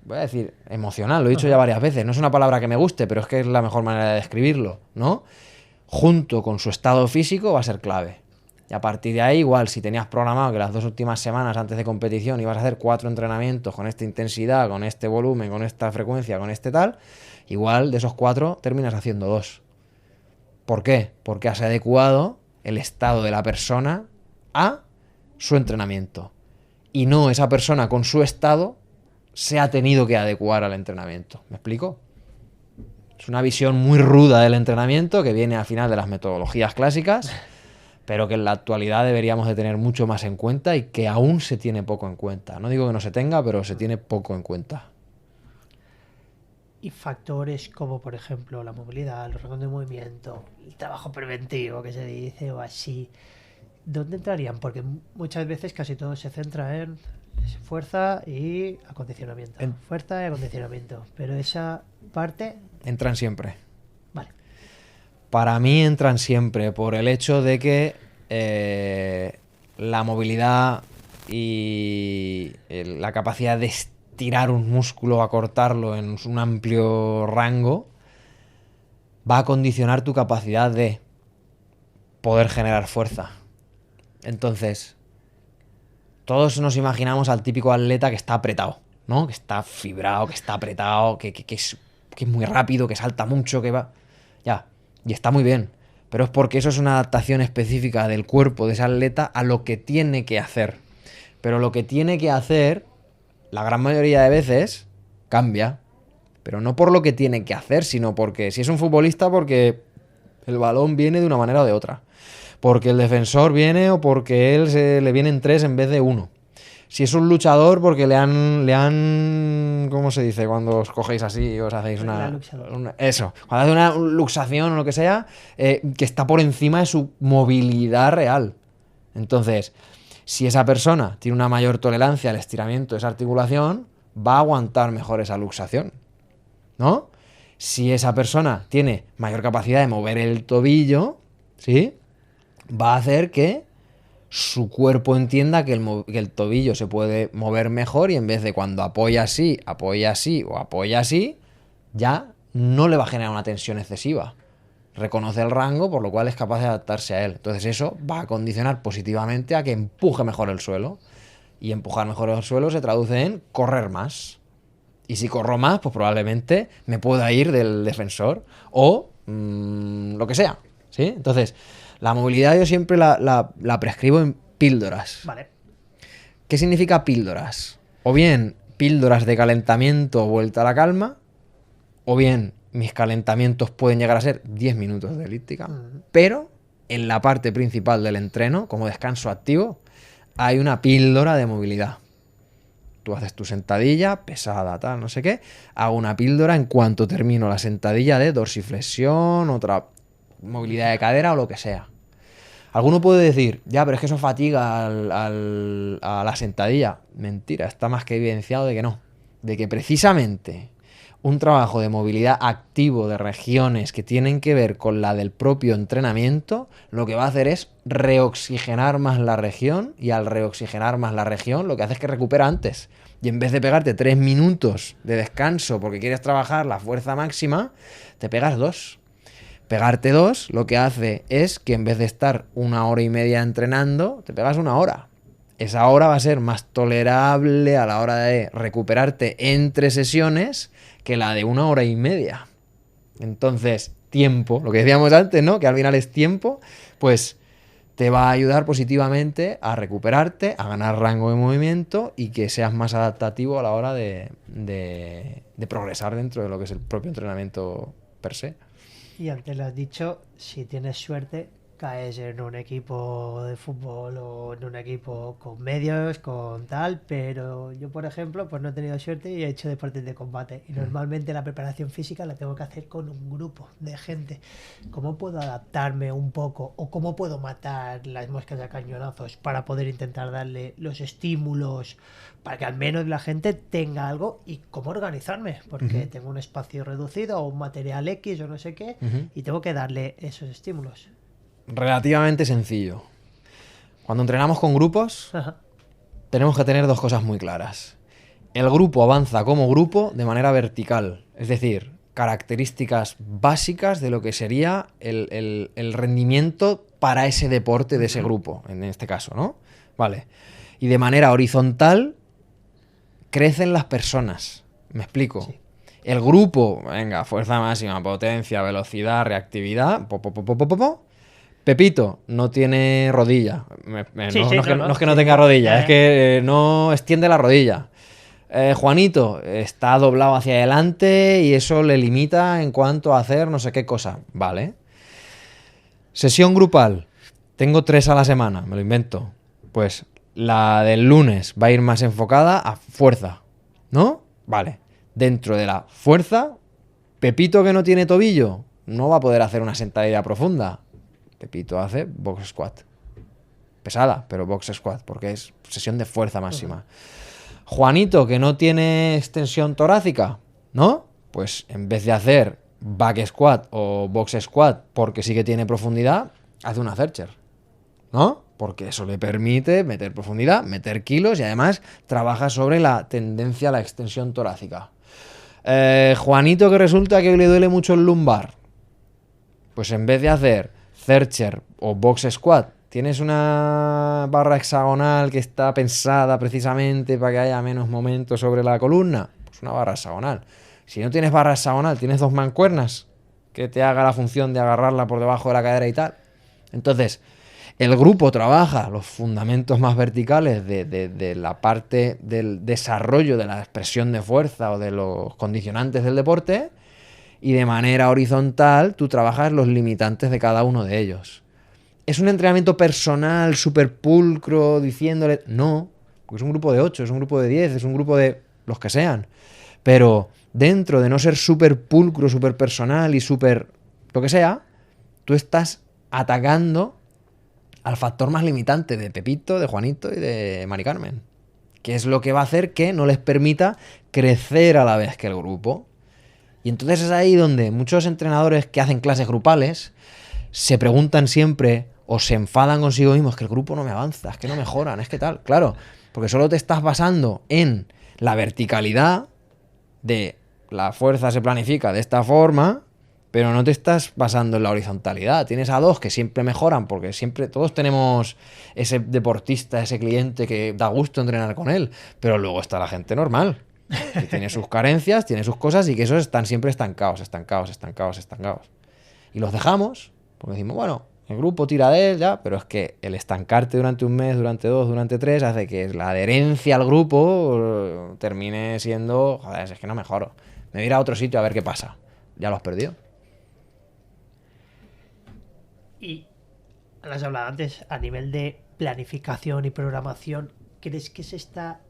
voy a decir, emocional, lo he dicho ya varias veces, no es una palabra que me guste, pero es que es la mejor manera de describirlo, ¿no? Junto con su estado físico va a ser clave. Y a partir de ahí, igual, si tenías programado que las 2 últimas semanas antes de competición ibas a hacer 4 entrenamientos con esta intensidad, con este volumen, con esta frecuencia, con este tal, igual de esos 4 terminas haciendo 2. ¿Por qué? Porque has adecuado el estado de la persona a su entrenamiento. Y no esa persona con su estado se ha tenido que adecuar al entrenamiento. ¿Me explico? Es una visión muy ruda del entrenamiento que viene al final de las metodologías clásicas, pero que en la actualidad deberíamos de tener mucho más en cuenta y que aún se tiene poco en cuenta. No digo que no se tenga, pero se tiene poco en cuenta. Y factores como, por ejemplo, la movilidad, los rangos de movimiento, el trabajo preventivo que se dice o así, ¿dónde entrarían? Porque muchas veces casi todo se centra en fuerza y acondicionamiento. Fuerza y acondicionamiento. Pero esa parte... Entran siempre. Vale. Para mí entran siempre por el hecho de que la movilidad y la capacidad de estirar un músculo, acortarlo en un amplio rango, va a condicionar tu capacidad de poder generar fuerza. Entonces, todos nos imaginamos al típico atleta que está apretado, ¿no? Que está fibrado, que está apretado, que es muy rápido, que salta mucho, que va... Ya, y está muy bien. Pero es porque eso es una adaptación específica del cuerpo de ese atleta a lo que tiene que hacer. Pero lo que tiene que hacer, la gran mayoría de veces, cambia. Pero no por lo que tiene que hacer, sino porque si es un futbolista, porque el balón viene de una manera o de otra. Porque el defensor viene o porque él le vienen 3 en vez de 1. Si es un luchador, porque le han ¿cómo se dice? Cuando os cogéis así y os hacéis eso. Cuando hace una luxación o lo que sea, que está por encima de su movilidad real. Entonces, si esa persona tiene una mayor tolerancia al estiramiento de esa articulación, va a aguantar mejor esa luxación, ¿no? Si esa persona tiene mayor capacidad de mover el tobillo, ¿sí?, va a hacer que su cuerpo entienda que el tobillo se puede mover mejor y en vez de cuando apoya así o apoya así, ya no le va a generar una tensión excesiva. Reconoce el rango, por lo cual es capaz de adaptarse a él. Entonces eso va a condicionar positivamente a que empuje mejor el suelo. Y empujar mejor el suelo se traduce en correr más. Y si corro más, pues probablemente me pueda ir del defensor o lo que sea, ¿sí? Entonces, la movilidad yo siempre la prescribo en píldoras. Vale. ¿Qué significa píldoras? O bien píldoras de calentamiento o vuelta a la calma, o bien mis calentamientos pueden llegar a ser 10 minutos de elíptica, pero en la parte principal del entreno, como descanso activo, hay una píldora de movilidad. Tú haces tu sentadilla, pesada, tal, no sé qué, hago una píldora en cuanto termino la sentadilla de dorsiflexión, otra movilidad de cadera o lo que sea. Alguno puede decir, ya, pero es que eso fatiga a la sentadilla. Mentira, está más que evidenciado de que no. De que precisamente un trabajo de movilidad activo de regiones que tienen que ver con la del propio entrenamiento, lo que va a hacer es reoxigenar más la región, y al reoxigenar más la región lo que hace es que recupera antes. Y en vez de pegarte 3 minutos de descanso porque quieres trabajar la fuerza máxima, te pegas 2. Pegarte 2 lo que hace es que en vez de estar 1 hora y media entrenando, te pegas 1 hora. Esa hora va a ser más tolerable a la hora de recuperarte entre sesiones que la de 1 hora y media. Entonces, tiempo, lo que decíamos antes, ¿no? Que al final es tiempo, pues te va a ayudar positivamente a recuperarte, a ganar rango de movimiento y que seas más adaptativo a la hora de progresar dentro de lo que es el propio entrenamiento per se. Y antes lo has dicho, si tienes suerte, caes en un equipo de fútbol o en un equipo con medios, con tal, pero yo, por ejemplo, pues no he tenido suerte y he hecho deportes de combate. Y normalmente la preparación física la tengo que hacer con un grupo de gente. ¿Cómo puedo adaptarme un poco o cómo puedo matar las moscas a cañonazos para poder intentar darle los estímulos para que al menos la gente tenga algo y cómo organizarme? Porque tengo un espacio reducido o un material X o no sé qué y tengo que darle esos estímulos. Relativamente sencillo. Cuando entrenamos con grupos, Ajá. tenemos que tener dos cosas muy claras. El grupo avanza como grupo de manera vertical, es decir, características básicas de lo que sería el rendimiento para ese deporte de ese grupo, en este caso, ¿no? Vale. Y de manera horizontal crecen las personas. ¿Me explico? Sí. El grupo, venga, fuerza máxima, potencia, velocidad, reactividad, Pepito no tiene rodilla. No es que no tenga rodilla, es que no extiende la rodilla. Juanito está doblado hacia adelante y eso le limita en cuanto a hacer no sé qué cosa. Vale. Sesión grupal. Tengo 3 a la semana, me lo invento. Pues la del lunes va a ir más enfocada a fuerza, ¿no? Vale. Dentro de la fuerza, Pepito que no tiene tobillo no va a poder hacer una sentadilla profunda. Pepito hace box squat. Pesada, pero box squat, porque es sesión de fuerza máxima. Juanito, que no tiene extensión torácica, ¿no? Pues en vez de hacer back squat o box squat, porque sí que tiene profundidad, hace una Zercher, ¿no? Porque eso le permite meter profundidad, meter kilos y además trabaja sobre la tendencia a la extensión torácica. Juanito, que resulta que le duele mucho el lumbar, pues en vez de hacer Zercher o box squat, tienes una barra hexagonal que está pensada precisamente para que haya menos momentos sobre la columna, pues una barra hexagonal. Si no tienes barra hexagonal, tienes 2 mancuernas que te haga la función de agarrarla por debajo de la cadera y tal. Entonces, el grupo trabaja los fundamentos más verticales de la parte del desarrollo de la expresión de fuerza o de los condicionantes del deporte, y de manera horizontal tú trabajas los limitantes de cada uno de ellos. ¿Es un entrenamiento personal, súper pulcro, diciéndole...? No, porque es un grupo de 8, es un grupo de 10, es un grupo de los que sean. Pero dentro de no ser súper pulcro, súper personal y súper lo que sea, tú estás atacando al factor más limitante de Pepito, de Juanito y de Mari Carmen, que es lo que va a hacer que no les permita crecer a la vez que el grupo. Y entonces es ahí donde muchos entrenadores que hacen clases grupales se preguntan siempre o se enfadan consigo mismos: es que el grupo no me avanza, es que no mejoran, es que tal. Claro, porque solo te estás basando en la verticalidad de la fuerza se planifica de esta forma, pero no te estás basando en la horizontalidad. Tienes a 2 que siempre mejoran, porque siempre todos tenemos ese deportista, ese cliente que da gusto entrenar con él, pero luego está la gente normal, que tiene sus carencias, tiene sus cosas y que esos están siempre estancados. Y los dejamos, porque decimos, bueno, el grupo tira de él, ya, pero es que el estancarte durante un mes, durante 2, durante 3, hace que la adherencia al grupo termine siendo, joder, es que no mejoro. Me voy a ir a otro sitio a ver qué pasa. Ya lo has perdido. Y lo has hablado antes, a nivel de planificación y programación, ¿crees que se está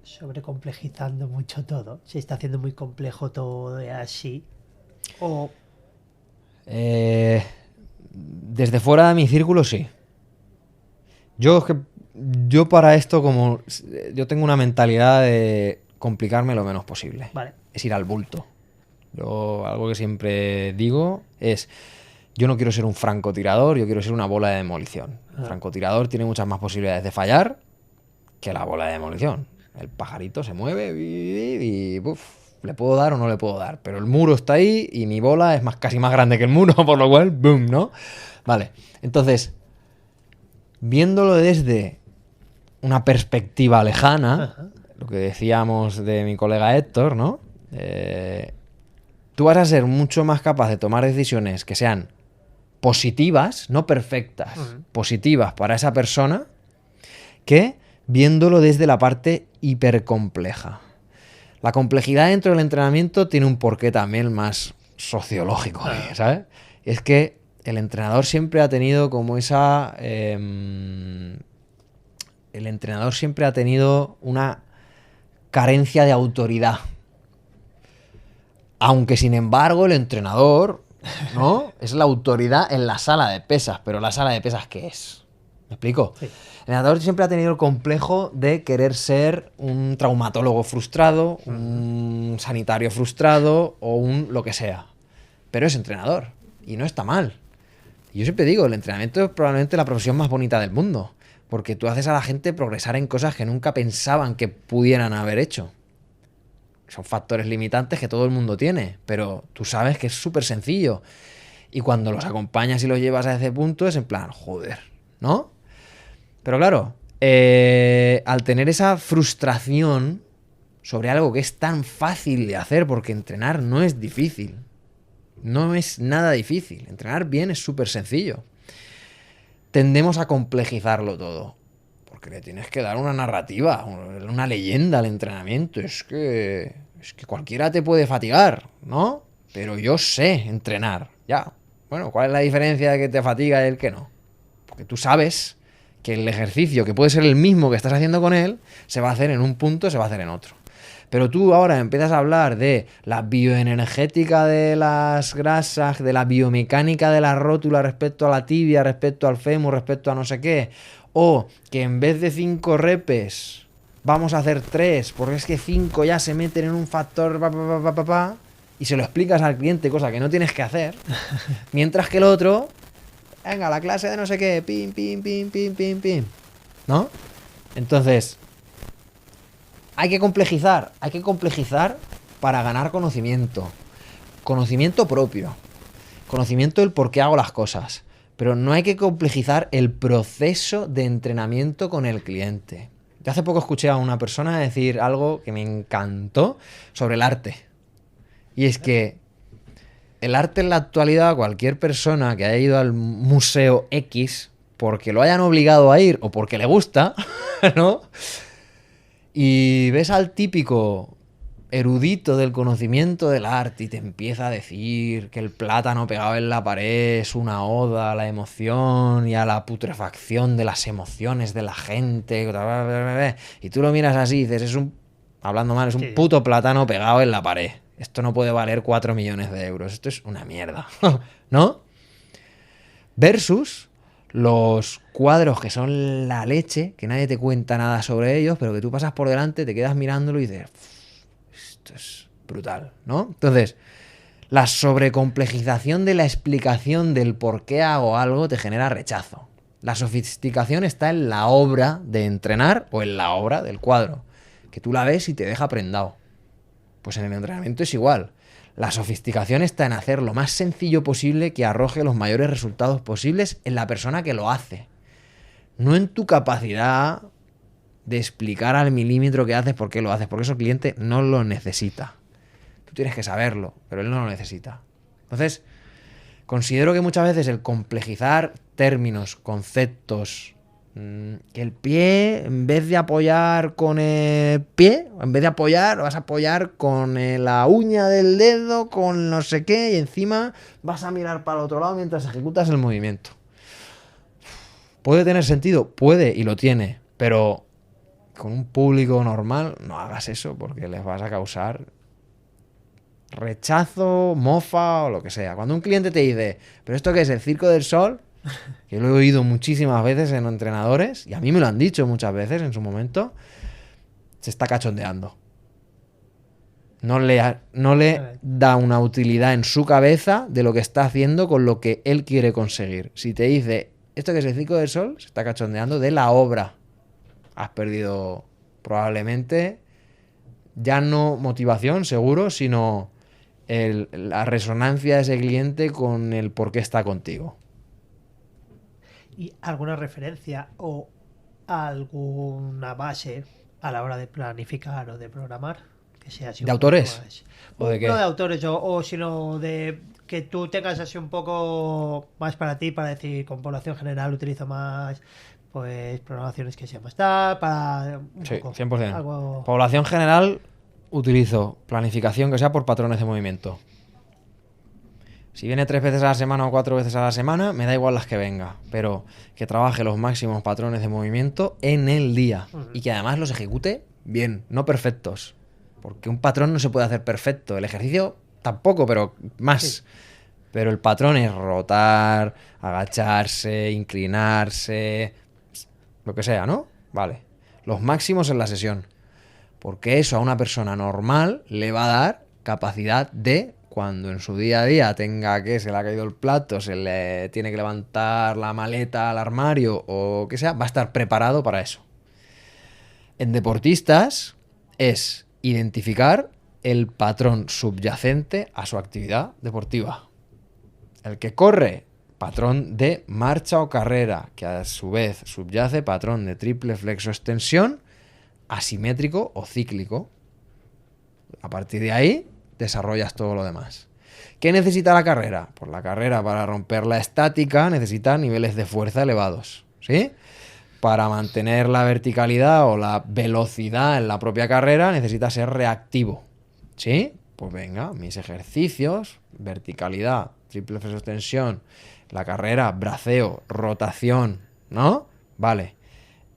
sobrecomplejizando mucho todo? ¿Se está haciendo muy complejo todo así? ¿O desde fuera de mi círculo, sí. Yo para esto, como yo tengo una mentalidad de complicarme lo menos posible. Vale. Es ir al bulto. Yo algo que siempre digo es: yo no quiero ser un francotirador, yo quiero ser una bola de demolición. El francotirador tiene muchas más posibilidades de fallar que la bola de demolición. El pajarito se mueve y le puedo dar o no le puedo dar, pero el muro está ahí y mi bola es casi más grande que el muro, por lo cual, ¡boom!, ¿no? Vale, entonces, viéndolo desde una perspectiva lejana, lo que decíamos de mi colega Héctor, ¿no? Tú vas a ser mucho más capaz de tomar decisiones que sean positivas, no perfectas, positivas para esa persona, que viéndolo desde la parte hipercompleja. La complejidad dentro del entrenamiento tiene un porqué también más sociológico, ¿sabes? Es que el entrenador siempre ha tenido como esa... el entrenador siempre ha tenido una carencia de autoridad. Aunque, sin embargo, el entrenador, ¿no? Es la autoridad en la sala de pesas. Pero ¿la sala de pesas qué es? ¿Me explico? Sí. El entrenador siempre ha tenido el complejo de querer ser un traumatólogo frustrado, un sanitario frustrado o un lo que sea. Pero es entrenador y no está mal. Y yo siempre digo, el entrenamiento es probablemente la profesión más bonita del mundo, porque tú haces a la gente progresar en cosas que nunca pensaban que pudieran haber hecho. Son factores limitantes que todo el mundo tiene, pero tú sabes que es súper sencillo. Y cuando los acompañas y los llevas a ese punto es en plan, joder, ¿no? Pero claro, al tener esa frustración sobre algo que es tan fácil de hacer, porque entrenar no es difícil. No es nada difícil. Entrenar bien es súper sencillo. Tendemos a complejizarlo todo. Porque le tienes que dar una narrativa, una leyenda al entrenamiento. Es que cualquiera te puede fatigar, ¿no? Pero yo sé entrenar. Ya. Bueno, ¿cuál es la diferencia de que te fatiga y el que no? Porque tú sabes que el ejercicio, que puede ser el mismo que estás haciendo con él, se va a hacer en un punto, se va a hacer en otro. Pero tú ahora empiezas a hablar de la bioenergética de las grasas, de la biomecánica de la rótula respecto a la tibia, respecto al fémur, respecto a no sé qué. O que en vez de 5 repes vamos a hacer 3, porque es que 5 ya se meten en un factor y se lo explicas al cliente, cosa que no tienes que hacer. Mientras que el otro, venga, la clase de no sé qué, pim, pim, pim, pim, pim, pim. ¿No? Entonces... Hay que complejizar para ganar conocimiento. Conocimiento propio. Conocimiento del por qué hago las cosas. Pero no hay que complejizar el proceso de entrenamiento con el cliente. Yo hace poco escuché a una persona decir algo que me encantó sobre el arte. Y es que el arte en la actualidad, cualquier persona que haya ido al museo X, porque lo hayan obligado a ir o porque le gusta, ¿no? Y ves al típico erudito del conocimiento del arte y te empieza a decir que el plátano pegado en la pared es una oda a la emoción y a la putrefacción de las emociones de la gente. Y tú lo miras así y dices, hablando mal, es un puto plátano pegado en la pared. Esto no puede valer 4 millones de euros. Esto es una mierda. ¿No? Versus... los cuadros que son la leche, que nadie te cuenta nada sobre ellos, pero que tú pasas por delante, te quedas mirándolo y dices, esto es brutal, ¿no? Entonces, la sobrecomplejización de la explicación del por qué hago algo te genera rechazo. La sofisticación está en la obra de entrenar o en la obra del cuadro, que tú la ves y te deja prendado. Pues en el entrenamiento es igual. La sofisticación está en hacer lo más sencillo posible que arroje los mayores resultados posibles en la persona que lo hace. No en tu capacidad de explicar al milímetro qué haces, por qué lo haces, porque eso el cliente no lo necesita. Tú tienes que saberlo, pero él no lo necesita. Entonces, considero que muchas veces el complejizar términos, conceptos, que el pie, en vez de apoyar con el pie, en vez de apoyar, vas a apoyar con la uña del dedo, con no sé qué, y encima vas a mirar para el otro lado mientras ejecutas el movimiento. ¿Puede tener sentido? Puede, y lo tiene, pero con un público normal no hagas eso porque les vas a causar rechazo, mofa o lo que sea. Cuando un cliente te dice, ¿pero esto qué es, el Circo del Sol? Que lo he oído muchísimas veces en entrenadores, y a mí me lo han dicho muchas veces en su momento, se está cachondeando. No le da una utilidad en su cabeza de lo que está haciendo con lo que él quiere conseguir. Si te dice, ¿esto que es el Circo del Sol? Se está cachondeando de la obra. Has perdido probablemente ya no motivación, seguro, sino la resonancia de ese cliente con el por qué está contigo. ¿Y alguna referencia o alguna base a la hora de planificar o de programar? Que sea así ¿De autores? Más... ¿O de qué? No de autores, o sino de que tú tengas así un poco más para ti, para decir, con población general utilizo más pues programaciones que sean más tal, para un Sí, poco, 100%. algo... Población general, utilizo planificación que sea por patrones de movimiento. Si viene 3 veces a la semana o 4 veces a la semana, me da igual las que venga, pero que trabaje los máximos patrones de movimiento en el día y que además los ejecute bien, no perfectos. Porque un patrón no se puede hacer perfecto, el ejercicio tampoco, pero más. Sí. Pero el patrón es rotar, agacharse, inclinarse, lo que sea, ¿no? Vale. Los máximos en la sesión. Porque eso a una persona normal le va a dar capacidad de, cuando en su día a día tenga que se le ha caído el plato, se le tiene que levantar la maleta al armario o que sea, va a estar preparado para eso. En deportistas es identificar el patrón subyacente a su actividad deportiva. El que corre, patrón de marcha o carrera, que a su vez subyace patrón de triple flexo extensión, asimétrico o cíclico. A partir de ahí desarrollas todo lo demás. ¿Qué necesita la carrera? Pues la carrera, para romper la estática, necesita niveles de fuerza elevados, ¿sí? Para mantener la verticalidad o la velocidad en la propia carrera necesita ser reactivo, ¿sí? Pues venga, mis ejercicios, verticalidad, triple flexo extensión, la carrera, braceo, rotación, ¿no? Vale.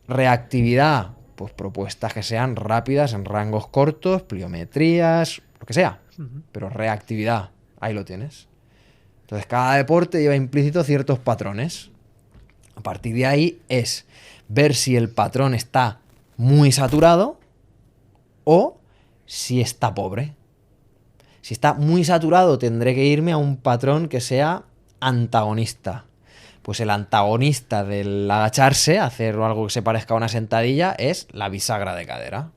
Reactividad, pues propuestas que sean rápidas en rangos cortos, pliometrías, lo que sea. Pero reactividad, ahí lo tienes. Entonces cada deporte lleva implícito ciertos patrones. A partir de ahí es ver si el patrón está muy saturado o si está pobre. Si está muy saturado, tendré que irme a un patrón que sea antagonista. Pues el antagonista del agacharse, hacer algo que se parezca a una sentadilla, es la bisagra de cadera.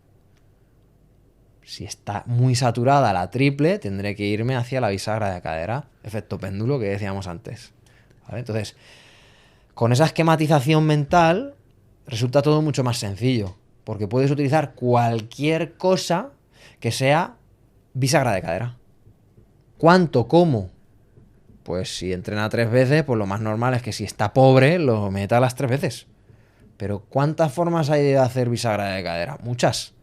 Si está muy saturada la triple, tendré que irme hacia la bisagra de cadera. Efecto péndulo que decíamos antes. ¿Vale? Entonces, con esa esquematización mental, resulta todo mucho más sencillo. Porque puedes utilizar cualquier cosa que sea bisagra de cadera. ¿Cuánto? ¿Cómo? Pues si entrena 3 veces, pues lo más normal es que si está pobre, lo meta las 3 veces. Pero ¿cuántas formas hay de hacer bisagra de cadera? Muchas.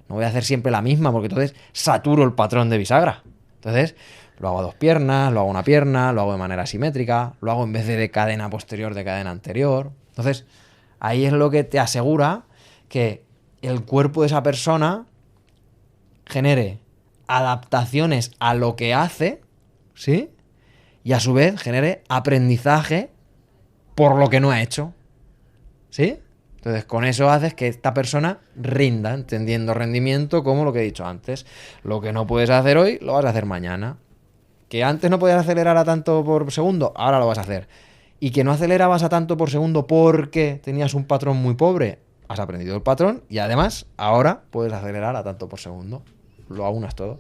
No voy a hacer siempre la misma, porque entonces saturo el patrón de bisagra. Entonces, lo hago a 2 piernas, lo hago a una pierna, lo hago de manera simétrica, lo hago en vez de cadena posterior, de cadena anterior. Entonces, ahí es lo que te asegura que el cuerpo de esa persona genere adaptaciones a lo que hace, ¿sí? Y a su vez genere aprendizaje por lo que no ha hecho, ¿sí? Entonces con eso haces que esta persona rinda, entendiendo rendimiento como lo que he dicho antes. Lo que no puedes hacer hoy, lo vas a hacer mañana. Que antes no podías acelerar a tanto por segundo, ahora lo vas a hacer. Y que no acelerabas a tanto por segundo porque tenías un patrón muy pobre, has aprendido el patrón y además ahora puedes acelerar a tanto por segundo. Lo aunas todo.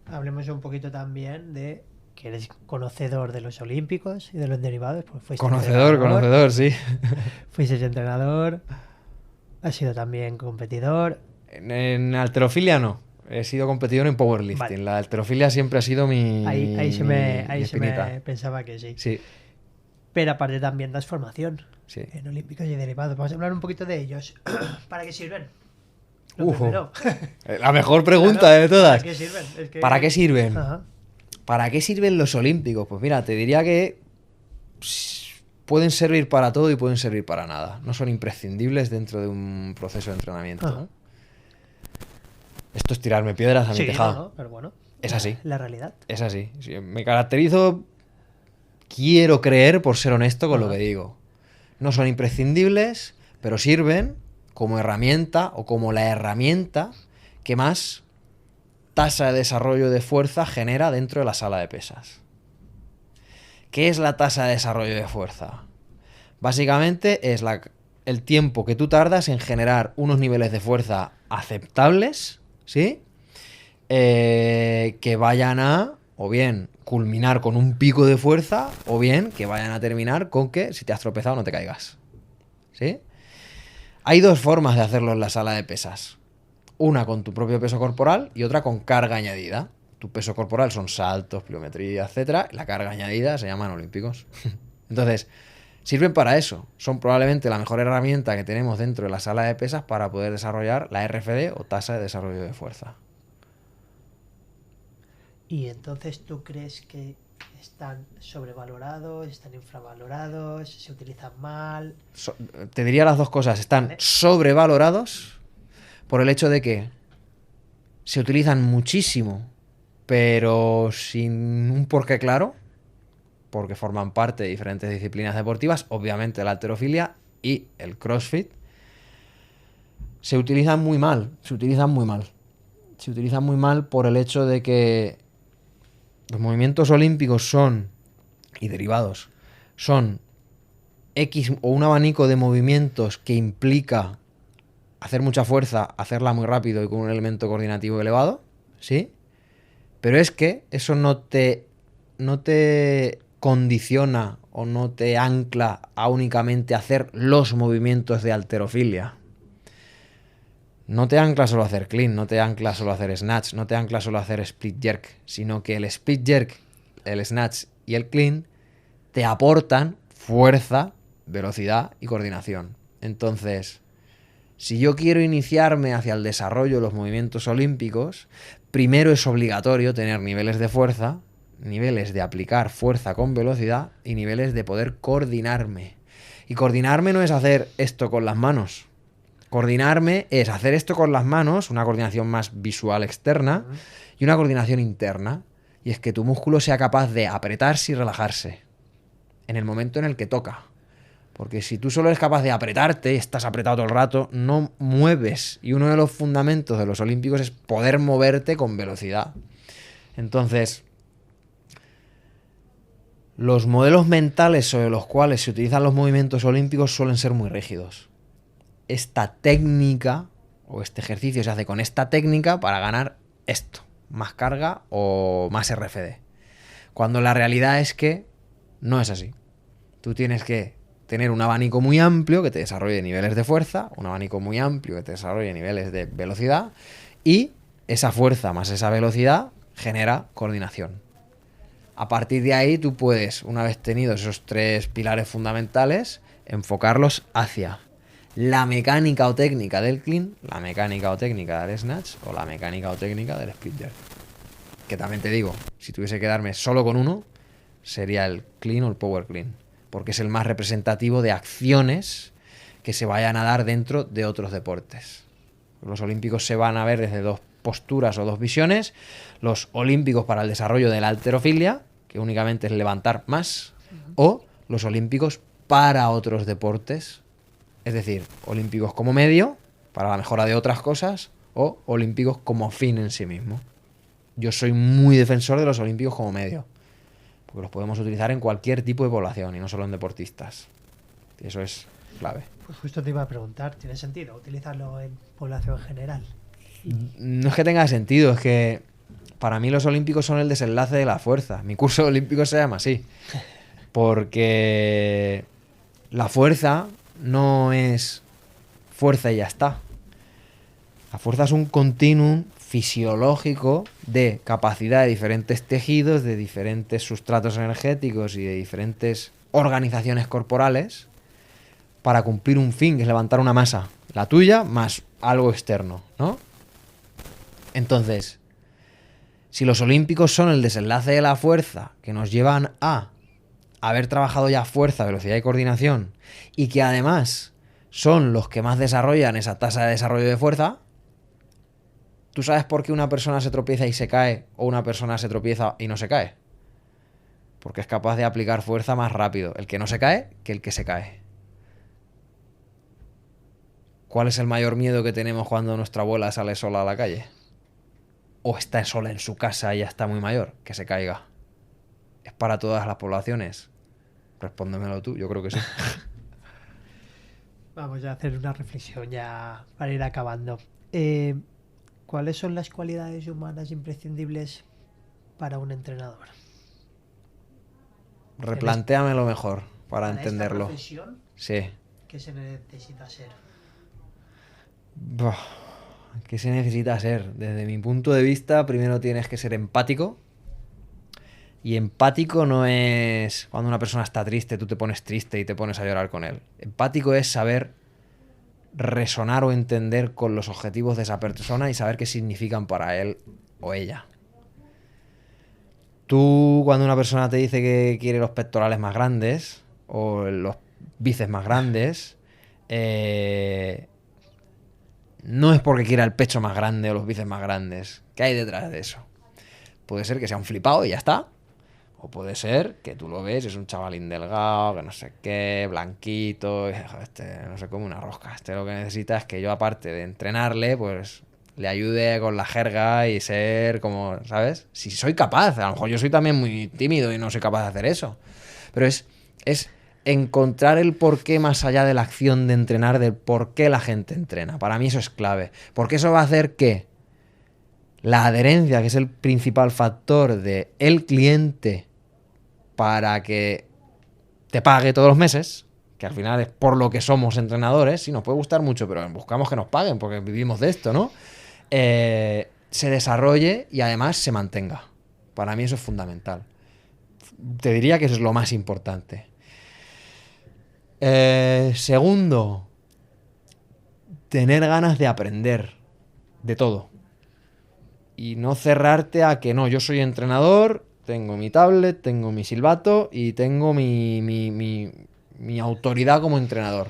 Hablemos un poquito también de que eres conocedor de los olímpicos y de los derivados. Pues fuiste conocedor, sí. Fuiste entrenador, has sido también competidor. En halterofilia no. He sido competidor en powerlifting. Vale. La halterofilia siempre ha sido mi. Ahí se me pensaba que sí. Sí. Pero aparte también das formación. Sí. En olímpicos y derivados. Vamos a hablar un poquito de ellos. ¿Para qué sirven? La mejor pregunta, claro, de todas. ¿Para qué sirven? Es que... ¿Para qué sirven? Ajá. ¿Para qué sirven los olímpicos? Pues mira, te diría que pueden servir para todo y pueden servir para nada. No son imprescindibles dentro de un proceso de entrenamiento. Ajá. Esto es tirarme piedras a mi tejado. No, pero bueno. Es así. La realidad. Es así. Sí, me caracterizo, quiero creer, por ser honesto con lo que digo. No son imprescindibles, pero sirven como herramienta o como la herramienta que más tasa de desarrollo de fuerza genera dentro de la sala de pesas. ¿Qué es la tasa de desarrollo de fuerza? Básicamente es el tiempo que tú tardas en generar unos niveles de fuerza aceptables, ¿sí? Que vayan a, o bien, culminar con un pico de fuerza, o bien que vayan a terminar con que si te has tropezado no te caigas, ¿sí? Hay 2 formas de hacerlo en la sala de pesas. Una con tu propio peso corporal y otra con carga añadida. Tu peso corporal son saltos, pliometría, etcétera. La carga añadida se llaman olímpicos. Entonces, sirven para eso. Son probablemente la mejor herramienta que tenemos dentro de la sala de pesas para poder desarrollar la RFD o tasa de desarrollo de fuerza. ¿Y entonces tú crees que están sobrevalorados, están infravalorados, se utilizan mal? Te diría las dos cosas. Están Vale. sobrevalorados por el hecho de que se utilizan muchísimo, pero sin un porqué claro, porque forman parte de diferentes disciplinas deportivas, obviamente la halterofilia y el CrossFit. Se utilizan muy mal, se utilizan muy mal. Se utilizan muy mal por el hecho de que los movimientos olímpicos son, y derivados, son X o un abanico de movimientos que implica hacer mucha fuerza, hacerla muy rápido y con un elemento coordinativo elevado, ¿sí? Pero es que eso no te condiciona o no te ancla a únicamente hacer los movimientos de halterofilia. No te ancla solo a hacer clean, no te ancla solo a hacer snatch, no te ancla solo a hacer split jerk, sino que el split jerk, el snatch y el clean te aportan fuerza, velocidad y coordinación. Entonces, si yo quiero iniciarme hacia el desarrollo de los movimientos olímpicos, primero es obligatorio tener niveles de fuerza, niveles de aplicar fuerza con velocidad y niveles de poder coordinarme. Y coordinarme no es hacer esto con las manos. Coordinarme es hacer esto con las manos, una coordinación más visual externa y una coordinación interna. Y es que tu músculo sea capaz de apretarse y relajarse en el momento en el que toca. Porque si tú solo eres capaz de apretarte, estás apretado todo el rato, no mueves. Y uno de los fundamentos de los olímpicos es poder moverte con velocidad. Entonces, los modelos mentales sobre los cuales se utilizan los movimientos olímpicos suelen ser muy rígidos. Esta técnica o este ejercicio se hace con esta técnica para ganar esto, más carga o más RFD. Cuando la realidad es que no es así. Tú tienes que tener un abanico muy amplio que te desarrolle niveles de fuerza, un abanico muy amplio que te desarrolle niveles de velocidad y esa fuerza más esa velocidad genera coordinación. A partir de ahí tú puedes, una vez tenidos esos tres pilares fundamentales, enfocarlos hacia la mecánica o técnica del clean, la mecánica o técnica del snatch o la mecánica o técnica del split jerk. Que también te digo, si tuviese que darme solo con uno, sería el clean o el power clean, porque es el más representativo de acciones que se vayan a dar dentro de otros deportes. Los olímpicos se van a ver desde dos posturas o dos visiones. Los olímpicos para el desarrollo de la halterofilia, que únicamente es levantar más, o los olímpicos para otros deportes, es decir, olímpicos como medio, para la mejora de otras cosas, o olímpicos como fin en sí mismo. Yo soy muy defensor de los olímpicos como medio, porque los podemos utilizar en cualquier tipo de población y no solo en deportistas. Y eso es clave. Pues justo te iba a preguntar, ¿tiene sentido utilizarlo en población general? No es que tenga sentido, es que para mí los olímpicos son el desenlace de la fuerza. Mi curso olímpico se llama así. Porque la fuerza no es fuerza y ya está. La fuerza es un continuum fisiológico de capacidad de diferentes tejidos, de diferentes sustratos energéticos y de diferentes organizaciones corporales para cumplir un fin, que es levantar una masa, la tuya más algo externo, ¿no? Entonces, si los olímpicos son el desenlace de la fuerza que nos llevan a haber trabajado ya fuerza, velocidad y coordinación, y que además son los que más desarrollan esa tasa de desarrollo de fuerza, ¿tú sabes por qué una persona se tropieza y se cae o una persona se tropieza y no se cae? Porque es capaz de aplicar fuerza más rápido el que no se cae que el que se cae. ¿Cuál es el mayor miedo que tenemos cuando nuestra abuela sale sola a la calle? ¿O está sola en su casa y ya está muy mayor? Que se caiga. ¿Es para todas las poblaciones? Respóndemelo tú, yo creo que sí. Vamos a hacer una reflexión ya para ir acabando. ¿Cuáles son las cualidades humanas imprescindibles para un entrenador? Replantéamelo mejor para Esta entenderlo. profesión, Sí. ¿qué se necesita ser? Buah, ¿qué se necesita ser? Desde mi punto de vista, primero tienes que ser empático. Y empático no es cuando una persona está triste, tú te pones triste y te pones a llorar con él. Empático es saber resonar o entender con los objetivos de esa persona y saber qué significan para él o ella. Tú, cuando una persona te dice que quiere los pectorales más grandes o los bíceps más grandes, no es porque quiera el pecho más grande o los bíceps más grandes. ¿Qué hay detrás de eso? Puede ser que sea un flipado y ya está. O puede ser que tú lo ves, es un chavalín delgado, que no sé qué, blanquito, y, este no se come una rosca. Este lo que necesita es que yo, aparte de entrenarle, pues le ayude con la jerga y ser como, ¿sabes? Si soy capaz, a lo mejor yo soy también muy tímido y no soy capaz de hacer eso. Pero es encontrar el porqué más allá de la acción de entrenar, del por qué la gente entrena. Para mí eso es clave. Porque eso va a hacer que la adherencia, que es el principal factor de el cliente para que te pague todos los meses, que al final es por lo que somos entrenadores, sí nos puede gustar mucho, pero buscamos que nos paguen porque vivimos de esto, ¿no? Se desarrolle y además se mantenga. Para mí eso es fundamental. Te diría que eso es lo más importante. Segundo, tener ganas de aprender de todo. Y no cerrarte a que no, yo soy entrenador, tengo mi tablet, tengo mi silbato y tengo mi autoridad como entrenador.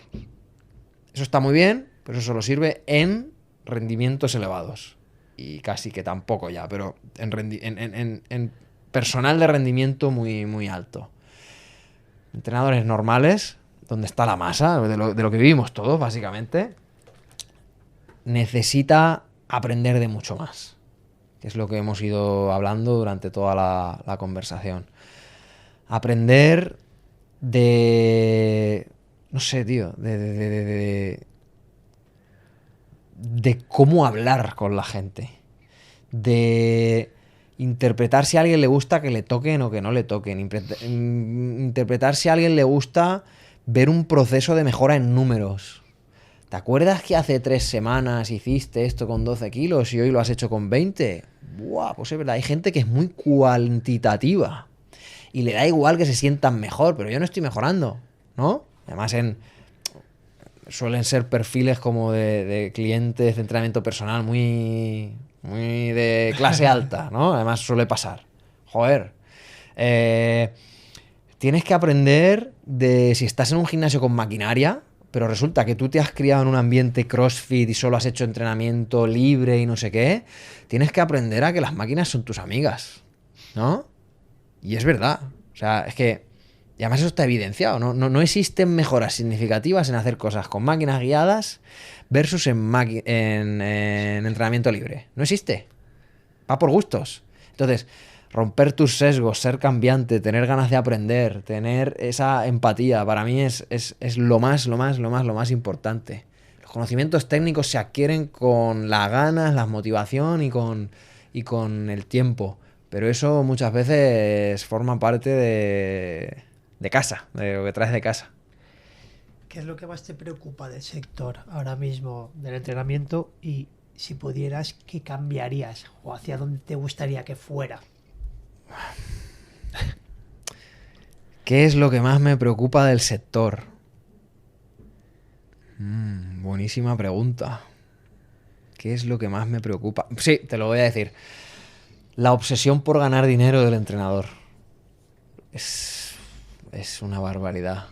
Eso está muy bien, pero eso solo sirve en rendimientos elevados. Y casi que tampoco ya, pero en personal de rendimiento muy, muy alto. Entrenadores normales, donde está la masa, de lo que vivimos todos, básicamente, necesita aprender de mucho más. Que es lo que hemos ido hablando durante toda la conversación. Aprender de... No sé, tío, de cómo hablar con la gente. De interpretar si a alguien le gusta que le toquen o que no le toquen. Interpretar si a alguien le gusta ver un proceso de mejora en números. ¿Te acuerdas que hace 3 semanas hiciste esto con 12 kilos y hoy lo has hecho con 20? Buah, pues es verdad, hay gente que es muy cuantitativa y le da igual que se sientan mejor, pero yo no estoy mejorando, ¿no? Además suelen ser perfiles como de clientes de entrenamiento personal muy de clase alta, ¿no? Además suele pasar. Joder. Tienes que aprender de si estás en un gimnasio con maquinaria, pero resulta que tú te has criado en un ambiente CrossFit y solo has hecho entrenamiento libre y no sé qué, tienes que aprender a que las máquinas son tus amigas, ¿no? Y es verdad. O sea, es que... Y además eso está evidenciado, ¿no? No existen mejoras significativas en hacer cosas con máquinas guiadas versus en entrenamiento libre. No existe. Va por gustos. Entonces, romper tus sesgos, ser cambiante, tener ganas de aprender, tener esa empatía, para mí es lo más importante. Los conocimientos técnicos se adquieren con las ganas, la motivación y con el tiempo. Pero eso muchas veces forma parte de casa, de lo que traes de casa. ¿Qué es lo que más te preocupa del sector ahora mismo del entrenamiento? Y si pudieras, ¿qué cambiarías? ¿O hacia dónde te gustaría que fuera? ¿Qué es lo que más me preocupa del sector? Buenísima pregunta. ¿Qué es lo que más me preocupa? Sí, te lo voy a decir. La obsesión por ganar dinero del entrenador. Es una barbaridad.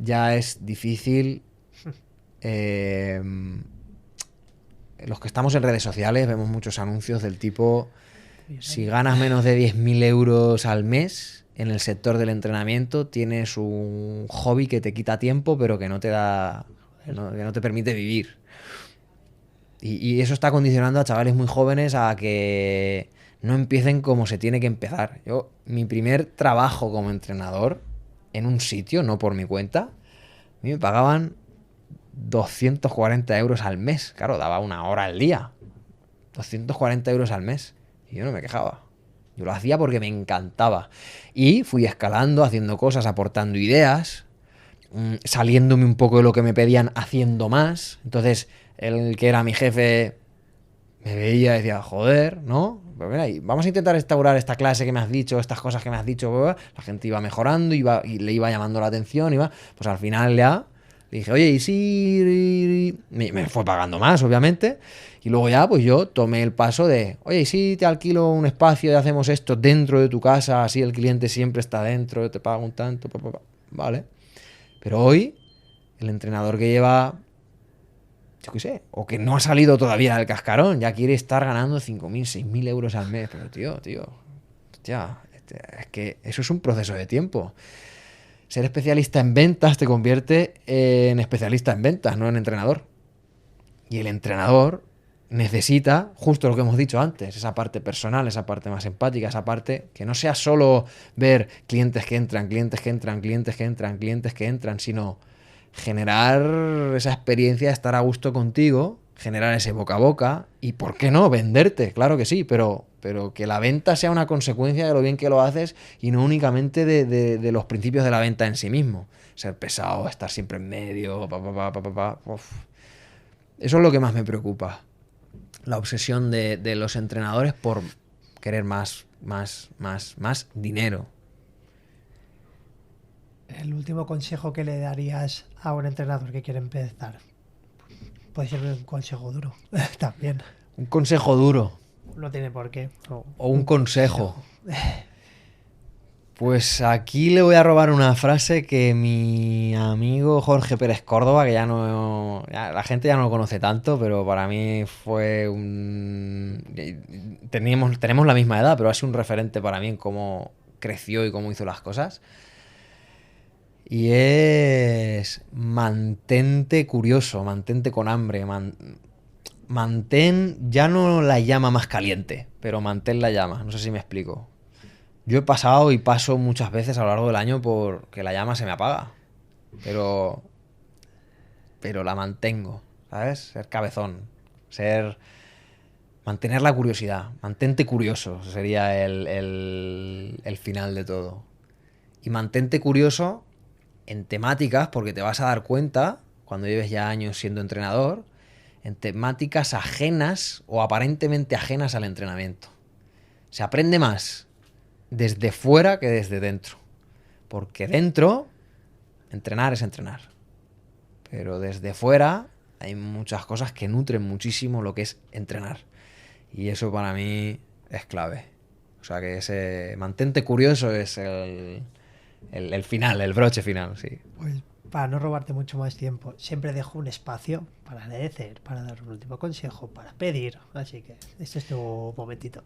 Ya es difícil. Los que estamos en redes sociales vemos muchos anuncios del tipo: si ganas menos de 10.000 euros al mes en el sector del entrenamiento, tienes un hobby que te quita tiempo, pero que no te da, que no te permite vivir. Y eso está condicionando a chavales muy jóvenes a que no empiecen como se tiene que empezar. Mi primer trabajo como entrenador en un sitio, no por mi cuenta, a mí me pagaban 240 euros al mes. Claro, daba 1 hora al día. 240 euros al mes. Y yo no me quejaba. Yo lo hacía porque me encantaba. Y fui escalando, haciendo cosas, aportando ideas, saliéndome un poco de lo que me pedían, haciendo más. Entonces, el que era mi jefe me veía y decía, joder, ¿no? Pues mira, vamos a intentar instaurar esta clase que me has dicho, estas cosas que me has dicho. La gente iba mejorando, y le iba llamando la atención. Pues al final ya Dije, oye, ¿y si...? Me fue pagando más, obviamente. Y luego ya, pues yo tomé el paso de, oye, ¿y si te alquilo un espacio y hacemos esto dentro de tu casa? Así el cliente siempre está dentro, te pago un tanto, Vale. Pero hoy, el entrenador que lleva, yo qué sé, o que no ha salido todavía del cascarón, ya quiere estar ganando 5.000, 6.000 euros al mes. Pero tío, es que eso es un proceso de tiempo. Ser especialista en ventas te convierte en especialista en ventas, no en entrenador. Y el entrenador necesita, justo lo que hemos dicho antes, esa parte personal, esa parte más empática, esa parte que no sea solo ver clientes que entran, sino generar esa experiencia de estar a gusto contigo, generar ese boca a boca y, ¿por qué no?, venderte, claro que sí, pero que la venta sea una consecuencia de lo bien que lo haces y no únicamente de los principios de la venta en sí mismo. Ser pesado, estar siempre en medio, Uf. Eso es lo que más me preocupa. La obsesión de los entrenadores por querer más dinero. El último consejo que le darías a un entrenador que quiere empezar. Puede ser un consejo duro también. Un consejo duro. No tiene por qué. O un consejo. Pues aquí le voy a robar una frase que mi amigo Jorge Pérez Córdoba, que la gente ya no lo conoce tanto, pero para mí fue tenemos la misma edad, pero ha sido un referente para mí en cómo creció y cómo hizo las cosas. Y es: mantente curioso, mantente con hambre, mantén ya no la llama más caliente, pero mantén la llama. No sé si me explico. Yo he pasado y paso muchas veces a lo largo del año por que la llama se me apaga, pero la mantengo, ¿sabes? Ser cabezón, mantener la curiosidad, mantente curioso, sería el final de todo. Y mantente curioso en temáticas, porque te vas a dar cuenta, cuando lleves ya años siendo entrenador, en temáticas ajenas o aparentemente ajenas al entrenamiento. Se aprende más desde fuera que desde dentro. Porque dentro, entrenar es entrenar. Pero desde fuera hay muchas cosas que nutren muchísimo lo que es entrenar. Y eso para mí es clave. O sea que ese mantente curioso es el final, el broche final, sí. Pues para no robarte mucho más tiempo, siempre dejo un espacio para agradecer, para dar un último consejo, para pedir. Así que este es tu momentito.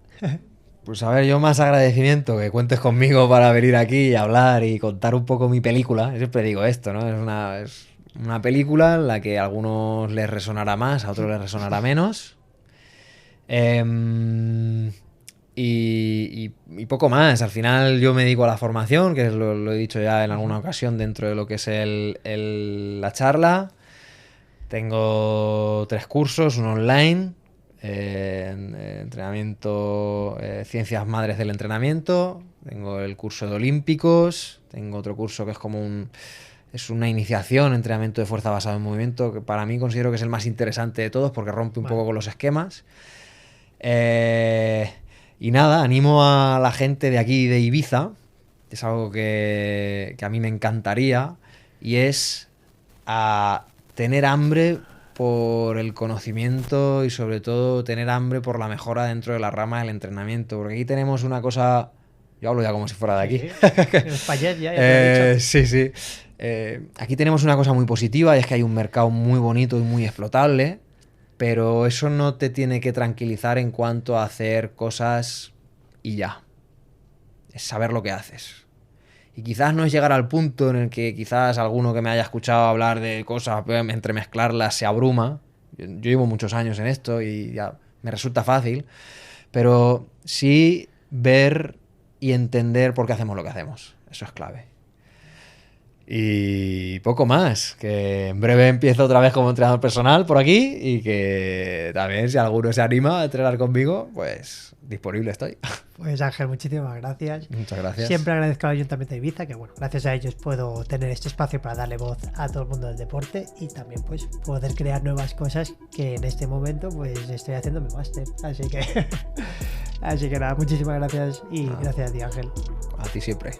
Pues a ver, yo más agradecimiento que cuentes conmigo para venir aquí y hablar y contar un poco mi película. Yo siempre digo esto, ¿no? Es una película en la que a algunos les resonará más, a otros les resonará menos. Y poco más. Al final yo me dedico a la formación, que lo he dicho ya en alguna ocasión dentro de lo que es la charla. Tengo 3 cursos, uno online, entrenamiento, ciencias madres del entrenamiento. Tengo el curso de olímpicos. Tengo otro curso que es como es una iniciación, entrenamiento de fuerza basado en movimiento, que para mí considero que es el más interesante de todos porque rompe un poco con los esquemas. Y nada, animo a la gente de aquí de Ibiza, es algo que a mí me encantaría, y es a tener hambre por el conocimiento y sobre todo tener hambre por la mejora dentro de la rama del entrenamiento, porque aquí tenemos una cosa, yo hablo ya como si fuera de aquí. Sí, sí. Aquí tenemos una cosa muy positiva y es que hay un mercado muy bonito y muy explotable, pero eso no te tiene que tranquilizar en cuanto a hacer cosas y ya. Es saber lo que haces. Y quizás no es llegar al punto en el que quizás alguno que me haya escuchado hablar de cosas, entremezclarlas, se abruma. Yo llevo muchos años en esto y ya me resulta fácil, pero sí ver y entender por qué hacemos lo que hacemos. Eso es clave. Y poco más, que en breve empiezo otra vez como entrenador personal por aquí y que también si alguno se anima a entrenar conmigo, pues disponible estoy. Pues Ángel, muchísimas gracias. Muchas gracias. Siempre agradezco al Ayuntamiento de Ibiza, que bueno, gracias a ellos puedo tener este espacio para darle voz a todo el mundo del deporte y también pues poder crear nuevas cosas que en este momento pues estoy haciendo mi máster. Así que nada, muchísimas gracias y gracias a ti, Ángel. A ti siempre.